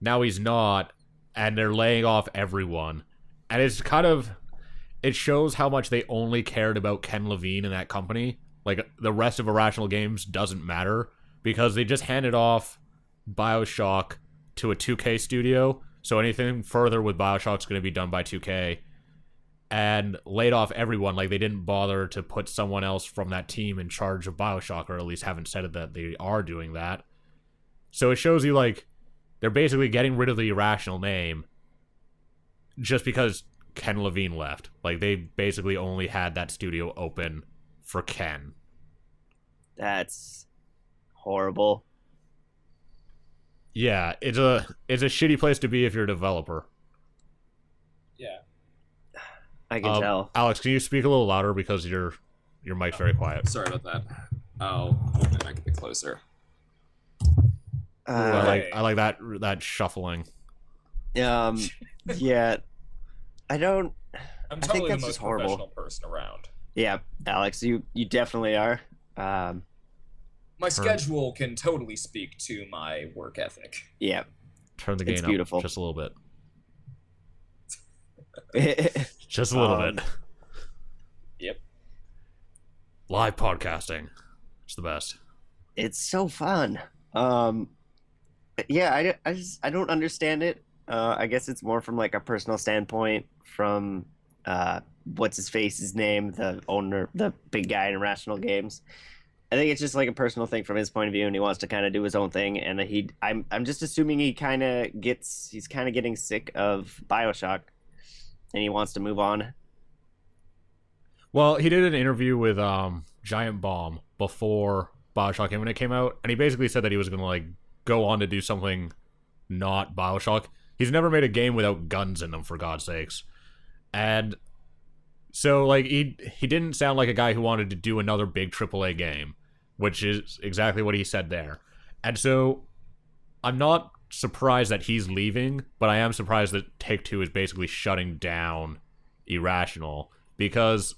S1: Now he's not, and they're laying off everyone. And it shows how much they only cared about Ken Levine and that company. Like, the rest of Irrational Games doesn't matter, because they just handed off BioShock to a 2K studio, so anything further with BioShock's going to be done by 2K, and laid off everyone. Like, they didn't bother to put someone else from that team in charge of BioShock, or at least haven't said that they are doing that. So it shows you, like, they're basically getting rid of the Irrational name, just because Ken Levine left. Like, they basically only had that studio open for Ken.
S3: That's horrible.
S1: Yeah, it's a shitty place to be if you're a developer.
S2: Yeah.
S3: I can tell.
S1: Alex, can you speak a little louder because your mic's very quiet?
S2: Sorry about that. Oh, hopefully I can be closer.
S1: I like that shuffling.
S3: Yeah. I don't.
S2: I'm
S3: I think
S2: totally
S3: that's
S2: the most
S3: just horrible.
S2: professional person around.
S3: Yeah, Alex, you definitely are.
S2: My schedule can totally speak to my work ethic.
S3: Yeah.
S1: Turn the gain
S3: It's
S1: up
S3: beautiful.
S1: just a little bit. Just a little bit.
S2: Yep.
S1: Live podcasting. It's the best.
S3: It's so fun. Yeah, I don't understand it. I guess it's more from like a personal standpoint from what's his face's name, the owner, the big guy in Irrational Games. I think it's just like a personal thing from his point of view, and he wants to kind of do his own thing. And I'm just assuming he's kind of getting sick of BioShock, and he wants to move on.
S1: Well, he did an interview with Giant Bomb before BioShock when it came out, and he basically said that he was gonna like go on to do something not BioShock. He's never made a game without guns in them, for God's sakes. And so like he didn't sound like a guy who wanted to do another big AAA game, which is exactly what he said there. And so I'm not surprised that he's leaving, but I am surprised that Take-Two is basically shutting down Irrational, because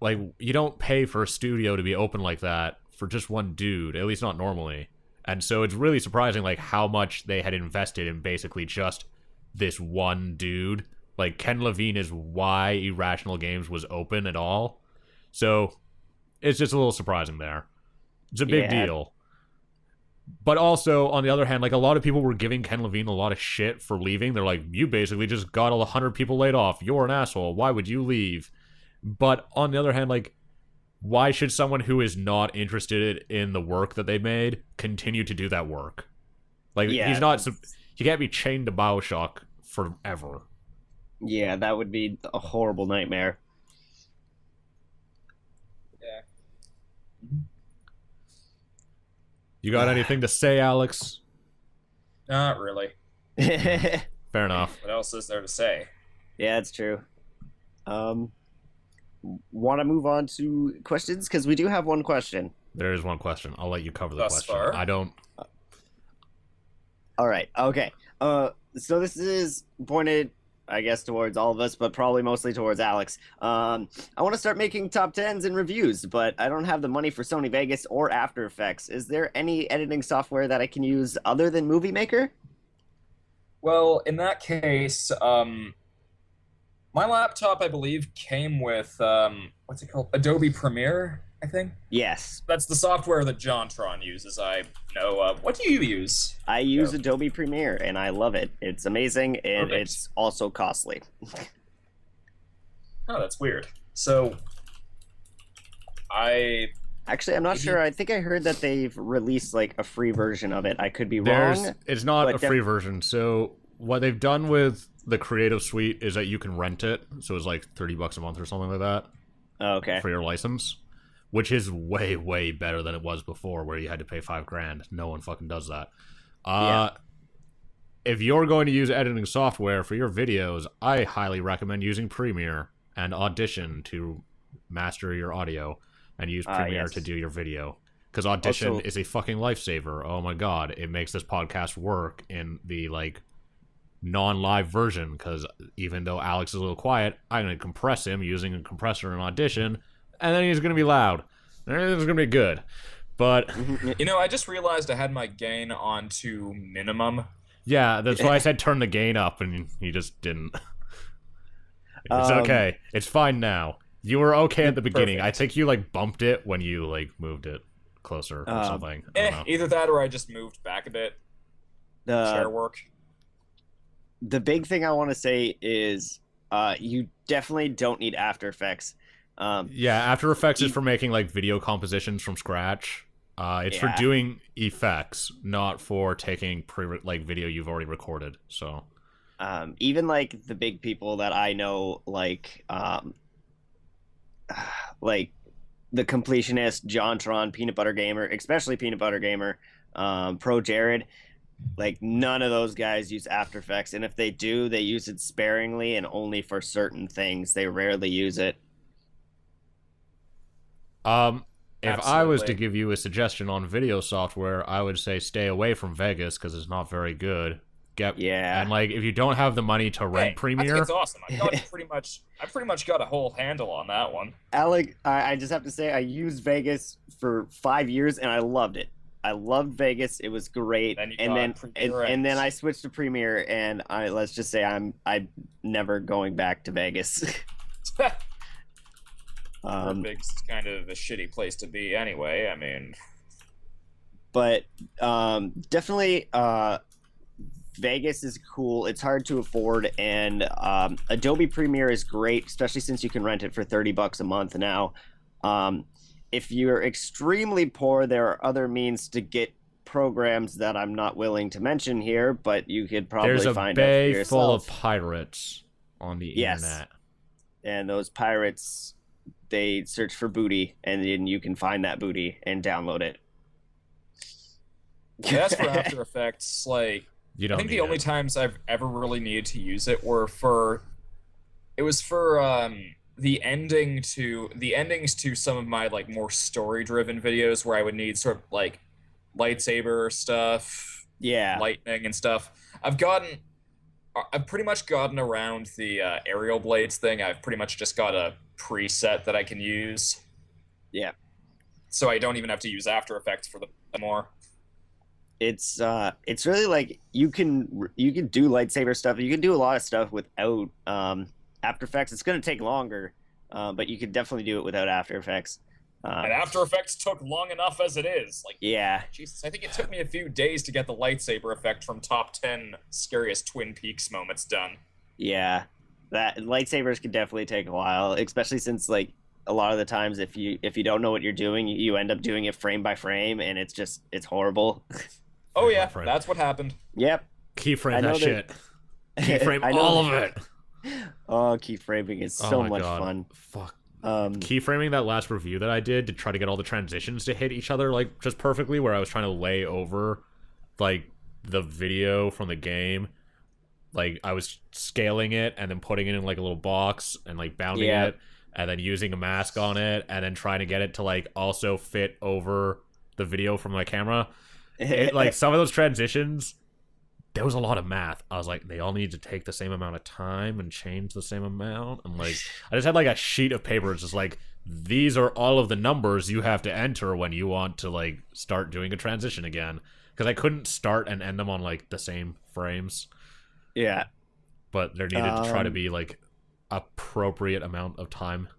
S1: like you don't pay for a studio to be open like that for just one dude, at least not normally. And so it's really surprising like how much they had invested in basically just this one dude. Like Ken Levine is why Irrational Games was open at all. So it's just a little surprising there. It's a big deal. But also, on the other hand, like a lot of people were giving Ken Levine a lot of shit for leaving. They're like, you basically just got 100 people laid off. You're an asshole. Why would you leave? But on the other hand, like, why should someone who is not interested in the work that they made continue to do that work? Like, he can't be chained to BioShock forever.
S3: Yeah, that would be a horrible nightmare.
S2: Yeah.
S1: You got anything to say, Alex?
S2: Not really.
S3: Yeah,
S1: Fair enough.
S2: What else is there to say?
S3: it's true. Want to move on to questions? Because we do have one question.
S1: There is one question. I'll let you cover the
S2: Thus
S1: question.
S2: far.
S1: I don't...
S3: All right. Okay. So this is pointed, I guess, towards all of us, but probably mostly towards Alex. I want to start making top 10s and reviews, but I don't have the money for Sony Vegas or After Effects. Is there any editing software that I can use other than Movie Maker?
S2: Well, in that case, my laptop, I believe, came with, what's it called? Adobe Premiere, I think?
S3: Yes.
S2: That's the software that JonTron uses, I know. What do you use?
S3: I use Adobe Premiere, and I love it. It's amazing, and
S2: Perfect.
S3: it's also costly.
S2: Oh, that's weird. So,
S3: Actually, I'm not sure. I think I heard that they've released like a free version of it. I could be wrong.
S1: It's not
S3: but
S1: a free version. So what they've done with the Creative Suite is that you can rent it. So it's like $30 a month or something like that.
S3: Okay.
S1: For your license, which is way, way better than it was before, where you had to pay $5,000. No one fucking does that. If you're going to use editing software for your videos, I highly recommend using Premiere and Audition to master your audio, and use Premiere to do your video. Because Audition is a fucking lifesaver. Oh my god, it makes this podcast work in the like non-live version, because even though Alex is a little quiet, I'm going to compress him using a compressor in Audition, and then he's going to be loud. And it's going to be good. But
S2: you know, I just realized I had my gain on to minimum.
S1: yeah, that's why I said turn the gain up, and he just didn't. It's okay. It's fine now. You were okay at the beginning.
S2: Perfect.
S1: I think you like bumped it when you like moved it closer or something. I don't know.
S2: Either that or I just moved back a bit. Chair work.
S3: The big thing I want to say is you definitely don't need After Effects.
S1: Yeah, After Effects is for making like video compositions from scratch. It's for doing effects, not for taking like video you've already recorded. So
S3: Even like the big people that I know, like the completionist, JonTron, Peanut Butter Gamer, especially Peanut Butter Gamer, Pro Jared, like none of those guys use After Effects, and if they do, they use it sparingly and only for certain things. They rarely use it.
S1: If I was to give you a suggestion on video software, I would say stay away from Vegas because it's not very good.
S3: Yeah,
S1: and like if you don't have the money to rent Premiere,
S2: I think it's awesome. I've pretty much got a whole handle on that one.
S3: Alec, I just have to say I used Vegas for 5 years and I loved it. I loved Vegas. It was great. And then I switched to Premiere, and let's just say I'm never going back to Vegas.
S2: Vegas is kind of a shitty place to be anyway. I mean,
S3: but definitely Vegas is cool. It's hard to afford, and Adobe Premiere is great, especially since you can rent it for $30 a month now. If you're extremely poor, there are other means to get programs that I'm not willing to mention here, but you could probably find out for yourself.
S1: There's a bay full of pirates on the internet.
S3: And those pirates, they search for booty, and then you can find that booty and download it.
S2: Yeah, that's for After Effects. Like, I think the only times I've ever really needed to use it were for the endings to some of my like more story-driven videos where I would need sort of like lightsaber stuff, lightning and stuff. I've pretty much gotten around the aerial blades thing. I've pretty much just got a preset that I can use.
S3: Yeah.
S2: So I don't even have to use After Effects for the more.
S3: It's really like you can do lightsaber stuff. You can do a lot of stuff without After Effects. It's going to take longer, but you could definitely do it without After Effects.
S2: And After Effects took long enough as it is. Like,
S3: yeah.
S2: Jesus, I think it took me a few days to get the lightsaber effect from top 10 scariest Twin Peaks moments done.
S3: Yeah, that lightsabers could definitely take a while, especially since like a lot of the times if you don't know what you're doing, you end up doing it frame by frame, and it's horrible.
S2: Oh yeah, that's what happened.
S3: Yep.
S1: Keyframe that shit. Keyframe all of it.
S3: Oh, keyframing is so much fun.
S1: Fuck. Keyframing that last review that I did to try to get all the transitions to hit each other like just perfectly, where I was trying to lay over like the video from the game. Like I was scaling it and then putting it in like a little box and like bounding it and then using a mask on it and then trying to get it to like also fit over the video from my camera. Like some of those transitions, there was a lot of math. I was like, they all need to take the same amount of time and change the same amount. And like, I just had like a sheet of paper. It's just like, these are all of the numbers you have to enter when you want to like start doing a transition again. Because I couldn't start and end them on like the same frames.
S3: Yeah.
S1: But there needed to try to be like appropriate amount of time.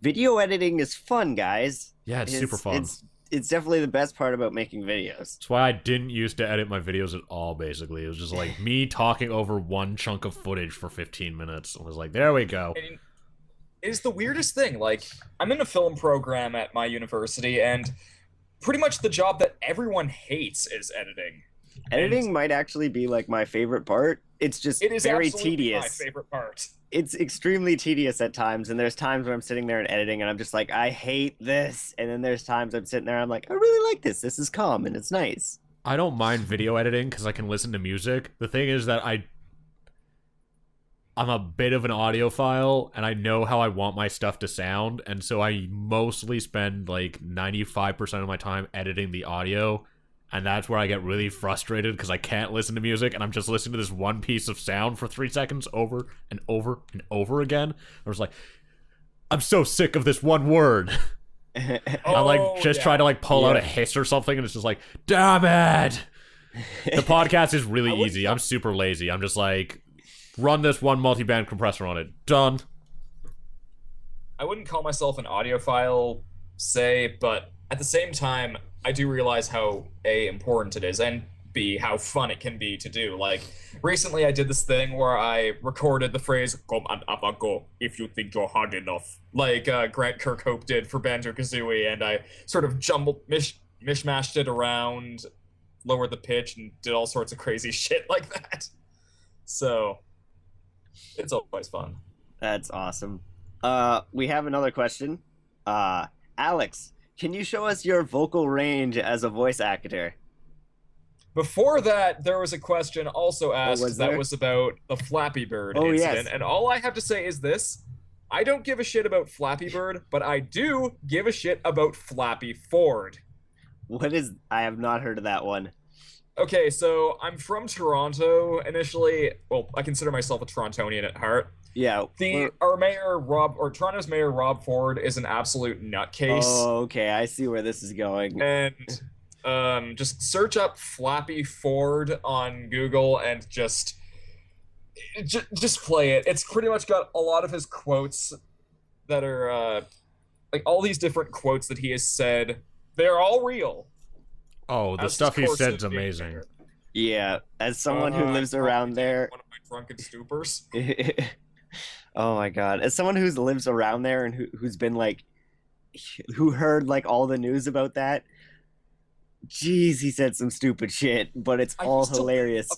S3: Video editing is fun, guys.
S1: Yeah, it's super fun.
S3: It's definitely the best part about making videos.
S1: That's why I didn't used to edit my videos at all, basically. It was just like me talking over one chunk of footage for 15 minutes. I was like, there we go.
S2: And it's the weirdest thing. Like, I'm in a film program at my university, and pretty much the job that everyone hates is editing.
S3: Editing might actually be like my favorite part. It's just very tedious.
S2: My favorite part.
S3: It's extremely tedious at times, and there's times where I'm sitting there and editing and I'm just like, I hate this. And then there's times I'm sitting there and I'm like, I really like this. This is calm and it's nice.
S1: I don't mind video editing because I can listen to music. The thing is that I'm a bit of an audiophile and I know how I want my stuff to sound, and so I mostly spend like 95% of my time editing the audio. And that's where I get really frustrated because I can't listen to music and I'm just listening to this one piece of sound for 3 seconds over and over and over again. I was like, I'm so sick of this one word. I like just try to like pull out a hiss or something and it's just like, damn it. The podcast is really easy. I'm super lazy. I'm just like, run this one multi-band compressor on it. Done.
S2: I wouldn't call myself an audiophile, but at the same time, I do realize how A, important it is, and B, how fun it can be to do. Like, recently I did this thing where I recorded the phrase, "Come and go if you think you're hard enough," like Grant Kirkhope did for Banjo-Kazooie, and I sort of mishmashed it around, lowered the pitch, and did all sorts of crazy shit like that.
S4: So it's always fun.
S3: That's awesome. We have another question. Alex, can you show us your vocal range as a voice actor?
S4: Before that, there was a question also asked
S3: was
S4: that
S3: there?
S4: was about the Flappy Bird
S3: Oh,
S4: incident,
S3: yes.
S4: and all I have to say is this. I don't give a shit about Flappy Bird, but I do give a shit about Flappy Ford.
S3: I have not heard of that one.
S4: Okay, so I'm from Toronto initially. Well, I consider myself a Torontonian at heart.
S3: Yeah.
S4: Our mayor, Toronto's mayor, Rob Ford, is an absolute nutcase.
S3: Oh, okay. I see where this is going.
S4: And just search up Flappy Ford on Google and just play it. It's pretty much got a lot of his quotes that are like all these different quotes that he has said. They're all real.
S1: Oh, the stuff he said's amazing.
S3: Yeah, as someone who lives around there.
S4: One of my drunken stupors.
S3: Oh my god. As someone who lives around there and who's been like who heard like all the news about that. Jeez, he said some stupid shit, but it's all hilarious.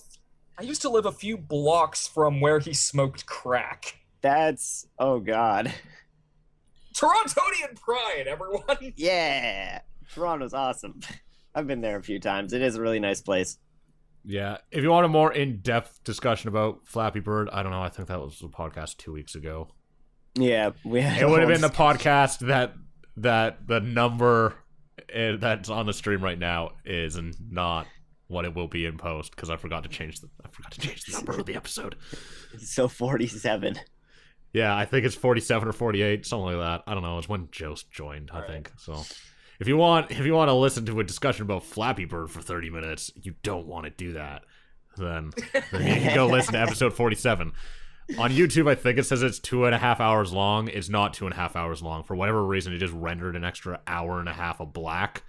S4: I used to live a few blocks from where he smoked crack.
S3: That's oh god.
S4: Torontonian pride, everyone.
S3: Yeah. Toronto's awesome. I've been there a few times. It is a really nice place.
S1: Yeah, if you want a more in-depth discussion about Flappy Bird, I don't know, I think that was a podcast 2 weeks ago.
S3: Yeah,
S1: it would have been the podcast that the number that's on the stream right now is not what it will be in post because I forgot to change the number of the episode.
S3: So 47.
S1: Yeah, I think it's 47 or 48, something like that. I don't know. It's when Jost joined, I think. So if you want to listen to a discussion about Flappy Bird for 30 minutes, you don't want to do that. Then you can go listen to episode 47. On YouTube, I think it says it's 2.5 hours long. It's not 2.5 hours long. For whatever reason, it just rendered an extra hour and a half of black.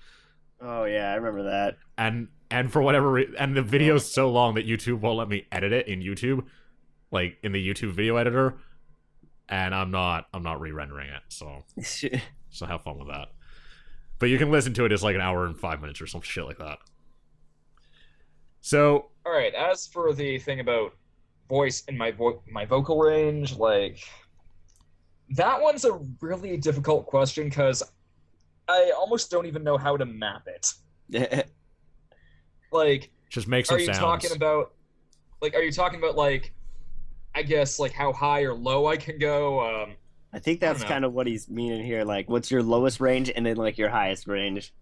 S3: Oh yeah, I remember that.
S1: And for whatever reason, and the video's so long that YouTube won't let me edit it in YouTube, like in the YouTube video editor. And I'm not re-rendering it, so have fun with that. But you can listen to it as like an hour and 5 minutes or some shit like that. So,
S4: all right. As for the thing about voice and my vocal range, like that one's a really difficult question because I almost don't even know how to map it. Like,
S1: just make some sounds.
S4: Are you talking about like? I guess like how high or low I can go.
S3: I think that's kind of what he's meaning here. Like, what's your lowest range and then like your highest range?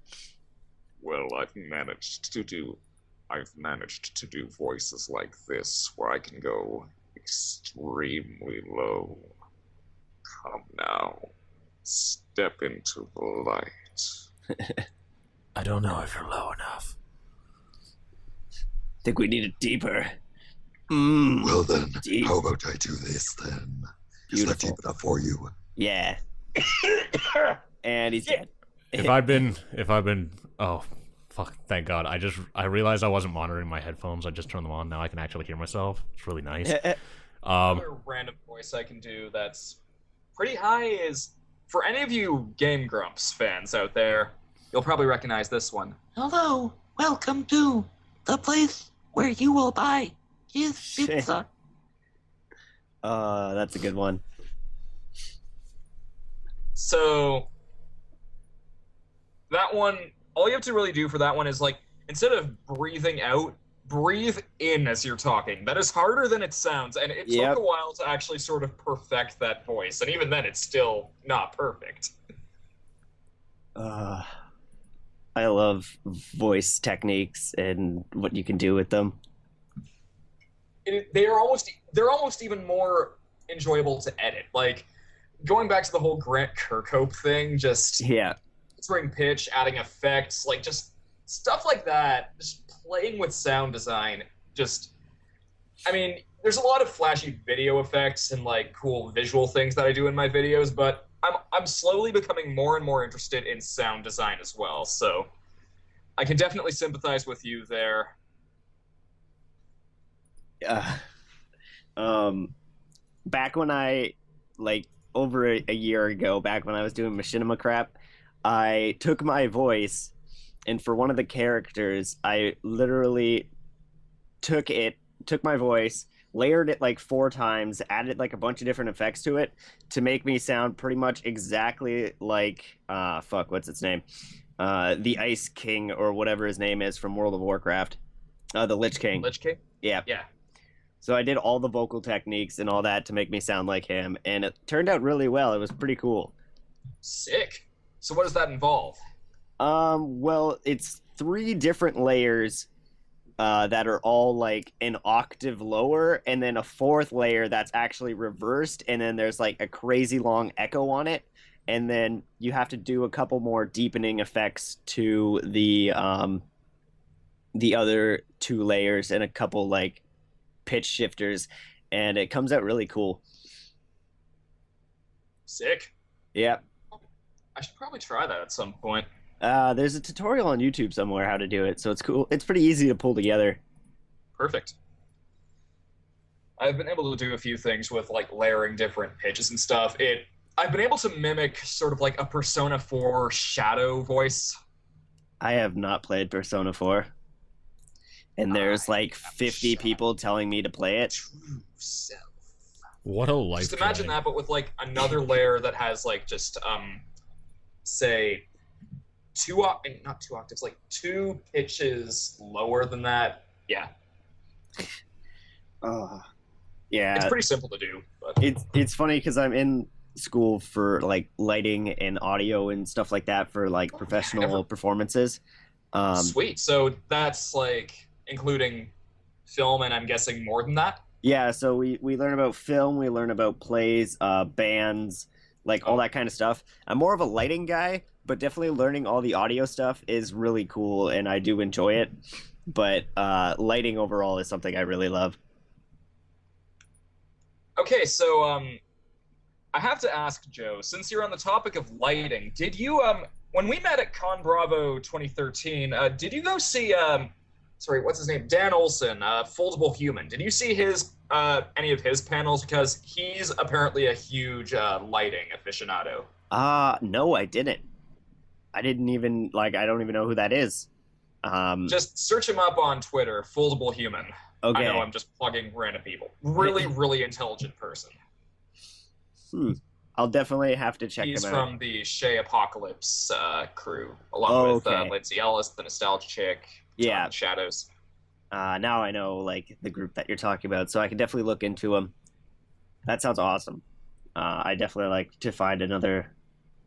S5: Well, I've managed to do voices like this where I can go extremely low. Come now, step into the light.
S1: I don't know if you're low enough.
S3: Think we need it deeper.
S5: Well then, how about I do this then? Is that deep enough for you?
S3: Yeah. And he's dead.
S1: If I've been, oh, fuck! Thank God. I realized I wasn't monitoring my headphones. I just turned them on. Now I can actually hear myself. It's really nice.
S4: Another random voice I can do that's pretty high is for any of you Game Grumps fans out there, you'll probably recognize this one.
S6: Hello, welcome to the place where you will buy his pizza.
S3: That's a good one.
S4: So that one, all you have to really do for that one is like, instead of breathing out, breathe in as you're talking. That is harder than it sounds, and it took a while to actually sort of perfect that voice, and even then it's still not perfect.
S3: I love voice techniques and what you can do with them.
S4: They're almost even more enjoyable to edit. Like, going back to the whole Grant Kirkhope thing, just altering pitch, adding effects, like just stuff like that, just playing with sound design. I mean, there's a lot of flashy video effects and like cool visual things that I do in my videos, but I'm slowly becoming more and more interested in sound design as well. So I can definitely sympathize with you there.
S3: Back when I, like, over a year ago, back when I was doing machinima crap, I took my voice, and for one of the characters, I literally took my voice, layered it like 4 times, added like a bunch of different effects to it to make me sound pretty much exactly like what's its name? The Ice King or whatever his name is from World of Warcraft. The Lich King.
S4: Lich King?
S3: Yeah.
S4: Yeah.
S3: So I did all the vocal techniques and all that to make me sound like him, and it turned out really well. It was pretty cool.
S4: Sick. So what does that involve?
S3: Well, it's 3 different layers that are all like an octave lower, and then a 4th layer that's actually reversed, and then there's like a crazy long echo on it, and then you have to do a couple more deepening effects to the other 2 layers and a couple like pitch shifters, and it comes out really cool.
S4: Sick.
S3: Yeah.
S4: I should probably try that at some point.
S3: There's a tutorial on YouTube somewhere how to do it, so it's cool. It's pretty easy to pull together.
S4: Perfect. I've been able to do a few things with like layering different pitches and stuff. I've been able to mimic sort of like a Persona 4 shadow voice.
S3: I have not played Persona 4. And there's like 50 people telling me to play it.
S4: True self.
S1: What a life.
S4: Just imagine that, but with like another layer that has like just say not 2 octaves, like 2 pitches lower than that. Yeah.
S3: Yeah.
S4: It's pretty simple to do, but
S3: it's funny because I'm in school for like lighting and audio and stuff like that for like professional performances.
S4: Sweet. So that's like including film, and I'm guessing more than that.
S3: Yeah, so we learn about film, we learn about plays, bands, like all that kind of stuff. I'm more of a lighting guy, but definitely learning all the audio stuff is really cool, and I do enjoy it. But lighting overall is something I really love.
S4: Okay, so I have to ask, Joe, since you're on the topic of lighting, did you when we met at Con Bravo 2013, did you go see sorry, what's his name? Dan Olson, Foldable Human. Did you see his any of his panels? Because he's apparently a huge lighting aficionado.
S3: No, I didn't. I didn't even I don't even know who that is.
S4: Just search him up on Twitter, Foldable Human.
S3: Okay.
S4: I know I'm just plugging random people. Really, really intelligent person.
S3: I'll definitely have to check him out.
S4: He's from the Shea Apocalypse crew, along with Lindsay Ellis, the Nostalgia Chick.
S3: Yeah.
S4: Shadows.
S3: Now I know like the group that you're talking about, so I can definitely look into them. That sounds awesome. I definitely like to find another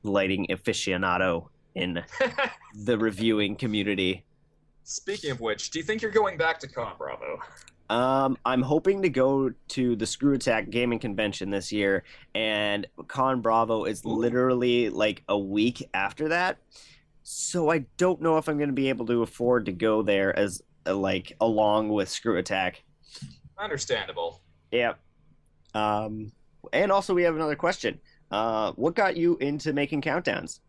S3: lighting aficionado in the reviewing community.
S4: Speaking of which, do you think you're going back to Con Bravo?
S3: I'm hoping to go to the Screw Attack Gaming Convention this year, and Con Bravo is literally like a week after that. So I don't know if I'm going to be able to afford to go there as along with Screw Attack.
S4: Understandable.
S3: Yeah. And also we have another question. What got you into making countdowns?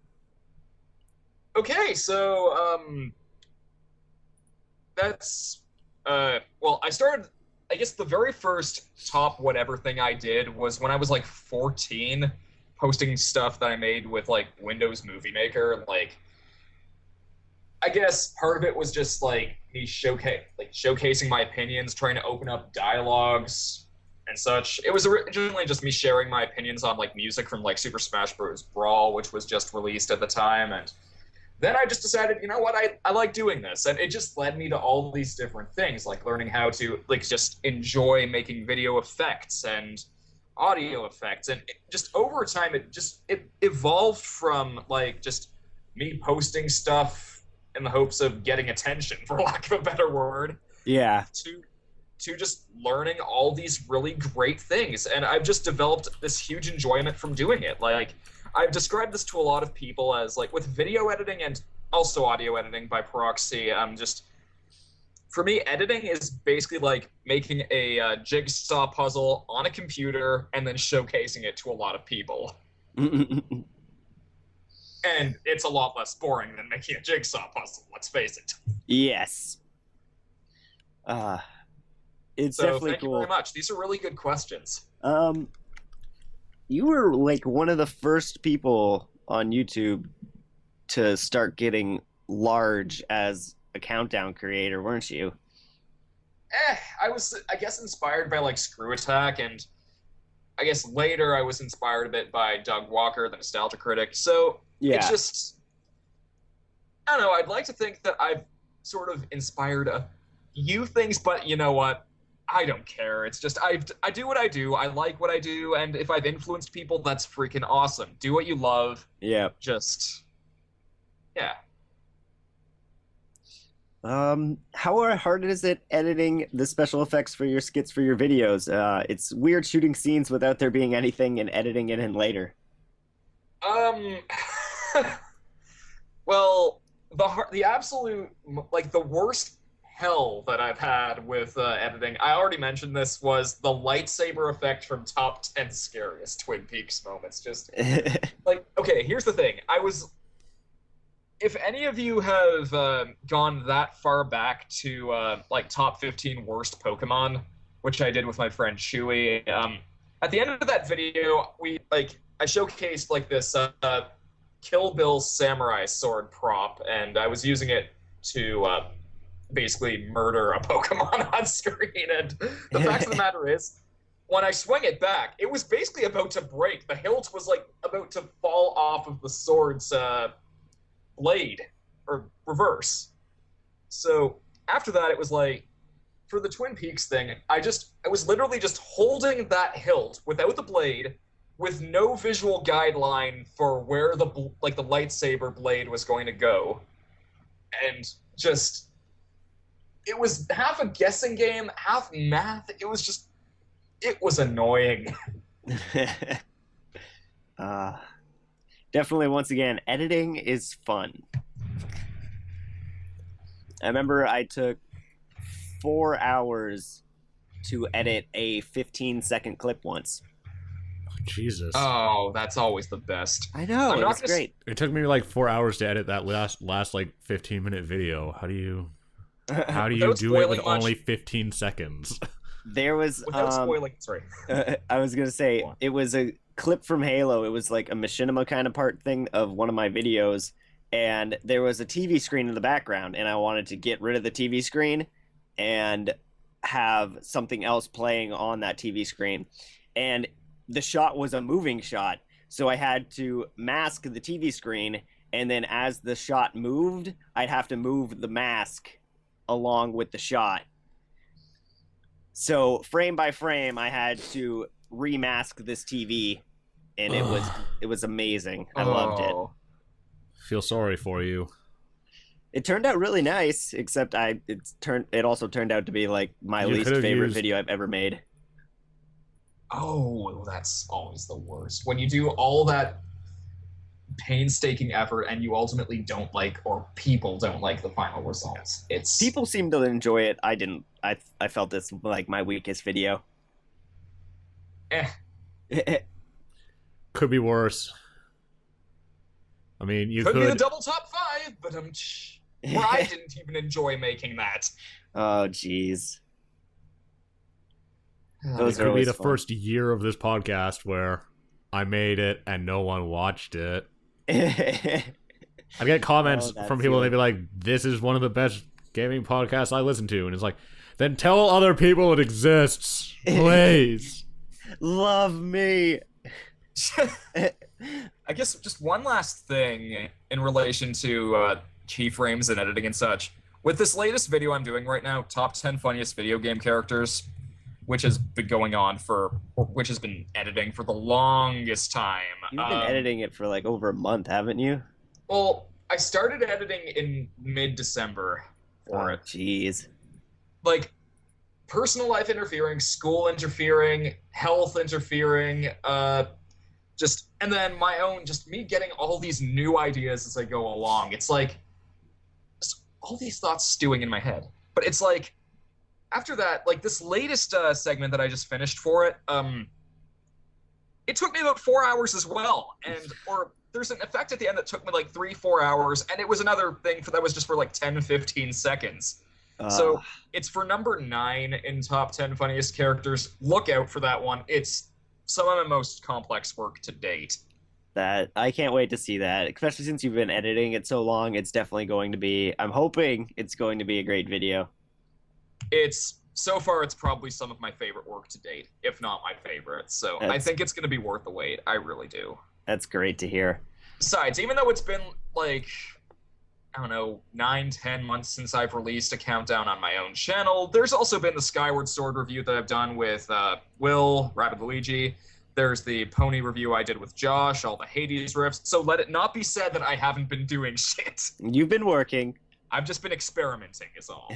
S4: Okay, so that's well, I started, I guess the very first top whatever thing I did was when I was like 14, posting stuff that I made with like Windows Movie Maker. Like, I guess part of it was just like me showcasing my opinions, trying to open up dialogues and such. It was originally just me sharing my opinions on like music from like Super Smash Bros. Brawl, which was just released at the time, and then I just decided, you know what, I like doing this, and it just led me to all these different things, like learning how to like just enjoy making video effects and audio effects, and just over time it evolved from like just me posting stuff in the hopes of getting attention, for lack of a better word.
S3: Yeah.
S4: To just learning all these really great things. And I've just developed this huge enjoyment from doing it. Like, I've described this to a lot of people as, like, with video editing and also audio editing by proxy, just, for me, editing is basically like making a jigsaw puzzle on a computer and then showcasing it to a lot of people. And it's a lot less boring than making a jigsaw puzzle, let's face it.
S3: Yes. It's definitely
S4: thank
S3: cool.
S4: you very much. These are really good questions.
S3: You were like one of the first people on YouTube to start getting large as a countdown creator, weren't you?
S4: I was, I guess, inspired by like Screw Attack, and I guess later I was inspired a bit by Doug Walker, the Nostalgia Critic. So it's just, I don't know. I'd like to think that I've sort of inspired a few things, but you know what? I don't care. It's just I do what I do. I like what I do, and if I've influenced people, that's freaking awesome. Do what you love.
S3: Yeah.
S4: Just yeah.
S3: How hard is it editing the special effects for your skits for your videos? It's weird shooting scenes without there being anything and editing it in later.
S4: Well, the absolute, like, the worst hell that I've had with editing, I already mentioned this, was the lightsaber effect from Top 10 Scariest Twin Peaks moments. Just, like, okay, here's the thing. If any of you have gone that far back to, like, Top 15 Worst Pokemon, which I did with my friend Chewy, at the end of that video, I showcased, like, this Kill Bill samurai sword prop, and I was using it to basically murder a Pokemon on screen. And the fact of the matter is, when I swung it back, it was basically about to break. The hilt was like about to fall off of the sword's blade, or reverse. So after that, it was like, for the Twin Peaks thing, I was literally just holding that hilt without the blade, with no visual guideline for where the lightsaber blade was going to go, and just, it was half a guessing game, half math. It was annoying.
S3: Definitely, once again, editing is fun. I remember I took 4 hours to edit a 15-second clip once.
S1: Jesus.
S4: Oh, that's always the best.
S3: I know, it was great.
S1: It took me like 4 hours to edit that last like 15-minute video. How do you do it with only 15 seconds?
S3: There was
S4: without spoiling. Sorry,
S3: I was gonna say it was a clip from Halo. It was like a machinima kind of part thing of one of my videos, and there was a TV screen in the background, and I wanted to get rid of the TV screen and have something else playing on that TV screen, and the shot was a moving shot, so I had to mask the TV screen, and then as the shot moved, I'd have to move the mask along with the shot. So frame by frame, I had to remask this TV, and it was amazing. I loved it.
S1: Feel sorry for you.
S3: It turned out really nice, except it also turned out to be like my least favorite video I've ever made.
S4: Oh, that's always the worst. When you do all that painstaking effort and you ultimately don't like, or people don't like, the final results.
S3: People seem to enjoy it. I didn't. I felt this like my weakest video.
S1: Could be worse. I mean, you could
S4: be the double top 5, but where I didn't even enjoy making that.
S3: Oh, jeez.
S1: It could be the first year of this podcast where I made it and no one watched it. I get comments from people, and they'd be like, "This is one of the best gaming podcasts I listen to," and it's like, then tell other people it exists, please.
S3: Love me.
S4: I guess just one last thing in relation to keyframes and editing and such. With this latest video I'm doing right now, Top 10 Funniest Video Game Characters, which has been which has been editing for the longest time.
S3: You've been editing it for like over a month, haven't you?
S4: Well, I started editing in mid-December for it.
S3: Jeez.
S4: Like, personal life interfering, school interfering, health interfering, and then my own, just me getting all these new ideas as I go along. It's like, just all these thoughts stewing in my head. But it's like, after that, like this latest segment that I just finished for it, it took me about 4 hours as well. Or there's an effect at the end that took me like 3-4 hours, and it was another thing that was just for like 10-15 seconds. So it's for number 9 in Top 10 Funniest Characters. Look out for that one. It's some of my most complex work to date.
S3: That I can't wait to see that, especially since you've been editing it so long. It's definitely going to be, I'm hoping it's going to be a great video.
S4: It's so far it's probably some of my favorite work to date, if not my favorite. So I think it's going to be worth the wait. I really do.
S3: That's great to hear.
S4: Besides, even though it's been like, I don't know, 9-10 months since I've released a countdown on my own channel, there's also been the Skyward Sword review that I've done with Will, Rabbit Luigi. There's the Pony review I did with Josh, all the Hades riffs. So let it not be said that I haven't been doing shit.
S3: You've been working.
S4: I've just been experimenting, is all.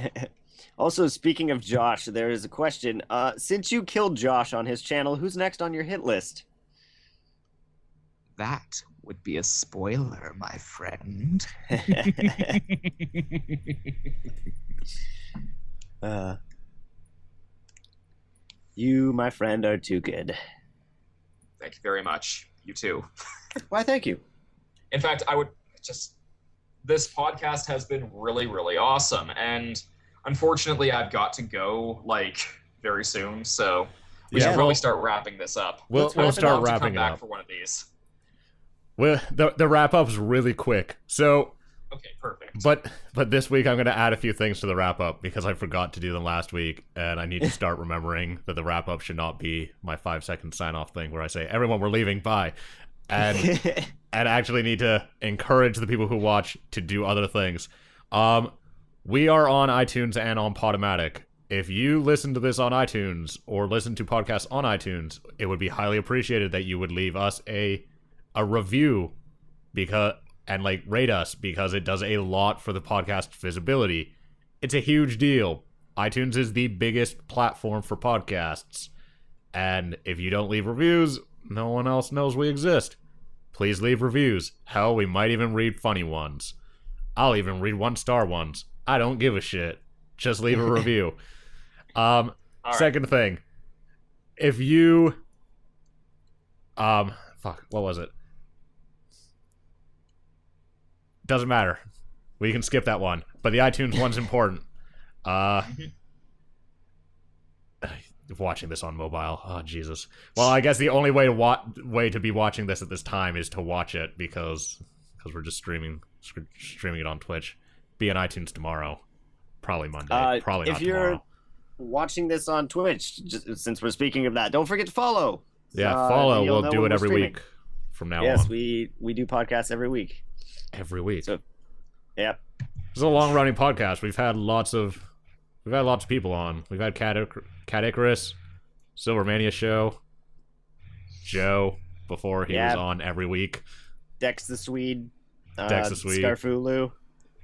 S3: Also, speaking of Josh, there is a question. Since you killed Josh on his channel, who's next on your hit list?
S6: That would be a spoiler, my friend.
S3: You, my friend, are too good.
S4: Thank you very much. You too.
S3: Why, thank you.
S4: In fact, I would just... This podcast has been really, really awesome, and unfortunately, I've got to go, like, very soon, so we should probably start wrapping this up.
S1: We'll start wrapping it up
S4: for one of these.
S1: Well, the wrap-up's really quick, so...
S4: Okay, perfect.
S1: But this week I'm going to add a few things to the wrap-up, because I forgot to do them last week, and I need to start remembering that the wrap-up should not be my 5-second sign-off thing where I say, everyone, we're leaving, bye. And and actually need to encourage the people who watch to do other things. We are on iTunes and on Podomatic. If you listen to this on iTunes or listen to podcasts on iTunes, it would be highly appreciated that you would leave us a review and like rate us, because it does a lot for the podcast visibility. It's a huge deal. iTunes is the biggest platform for podcasts. And if you don't leave reviews, no one else knows we exist. Please leave reviews. Hell, we might even read funny ones. I'll even read 1-star ones. I don't give a shit. Just leave a review. Second thing. If you... Fuck, what was it? Doesn't matter. We can skip that one. But the iTunes one's important. Watching this on mobile. Oh, Jesus. Well, I guess the only way to be watching this at this time is to watch it, because we're just streaming it on Twitch. Be on iTunes tomorrow. Probably Monday. Probably not tomorrow. If you're
S3: watching this on Twitch, just, since we're speaking of that, don't forget to follow.
S1: Yeah, follow. We'll do it every week from now on.
S3: Yes, we do podcasts every week.
S1: Every week.
S3: So, yep.
S1: This is a long-running podcast. We've had lots of people on. We've had Cat Icarus, Silvermania Show, Joe before he was on every week.
S3: Dex the Swede.
S1: Swede.
S3: Scarfulu.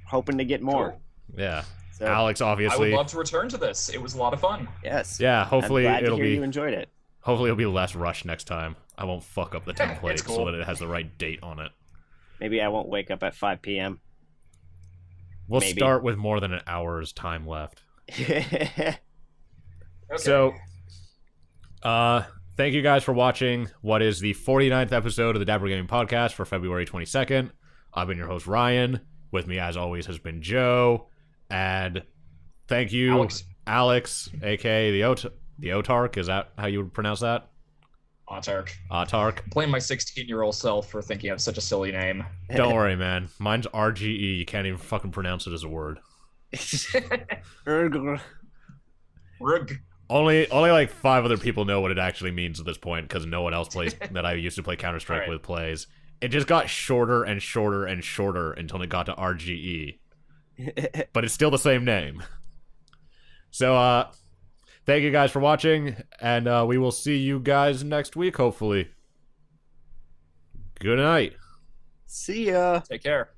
S3: Hoping to get more.
S4: Cool.
S1: Yeah.
S3: So,
S1: Alex, obviously.
S4: I would love to return to this. It was a lot of fun.
S3: Yes.
S1: Yeah, hopefully
S3: I'm glad to hear you enjoyed it.
S1: Hopefully it'll be less rushed next time. I won't fuck up the template
S4: cool.
S1: so that it has the right date on it.
S3: Maybe I won't wake up at 5 p.m.
S1: We'll start with more than an hour's time left.
S3: Okay.
S1: So, thank you guys for watching what is the 49th episode of the Dapper Gaming Podcast for February 22nd. I've been your host, Ryan. With me, as always, has been Joe. And thank you, Alex a.k.a. the Autarch. Is that how you would pronounce that? Autarch.
S4: Blame my 16-year-old self for thinking of such a silly name.
S1: Don't worry, man. Mine's RGE. You can't even fucking pronounce it as a word. Only like 5 other people know what it actually means at this point, because no one else plays that I used to play Counter-Strike with plays. It just got shorter and shorter and shorter until it got to RGE. But it's still the same name. So, thank you guys for watching, and we will see you guys next week, hopefully. Good night.
S3: See ya.
S4: Take care.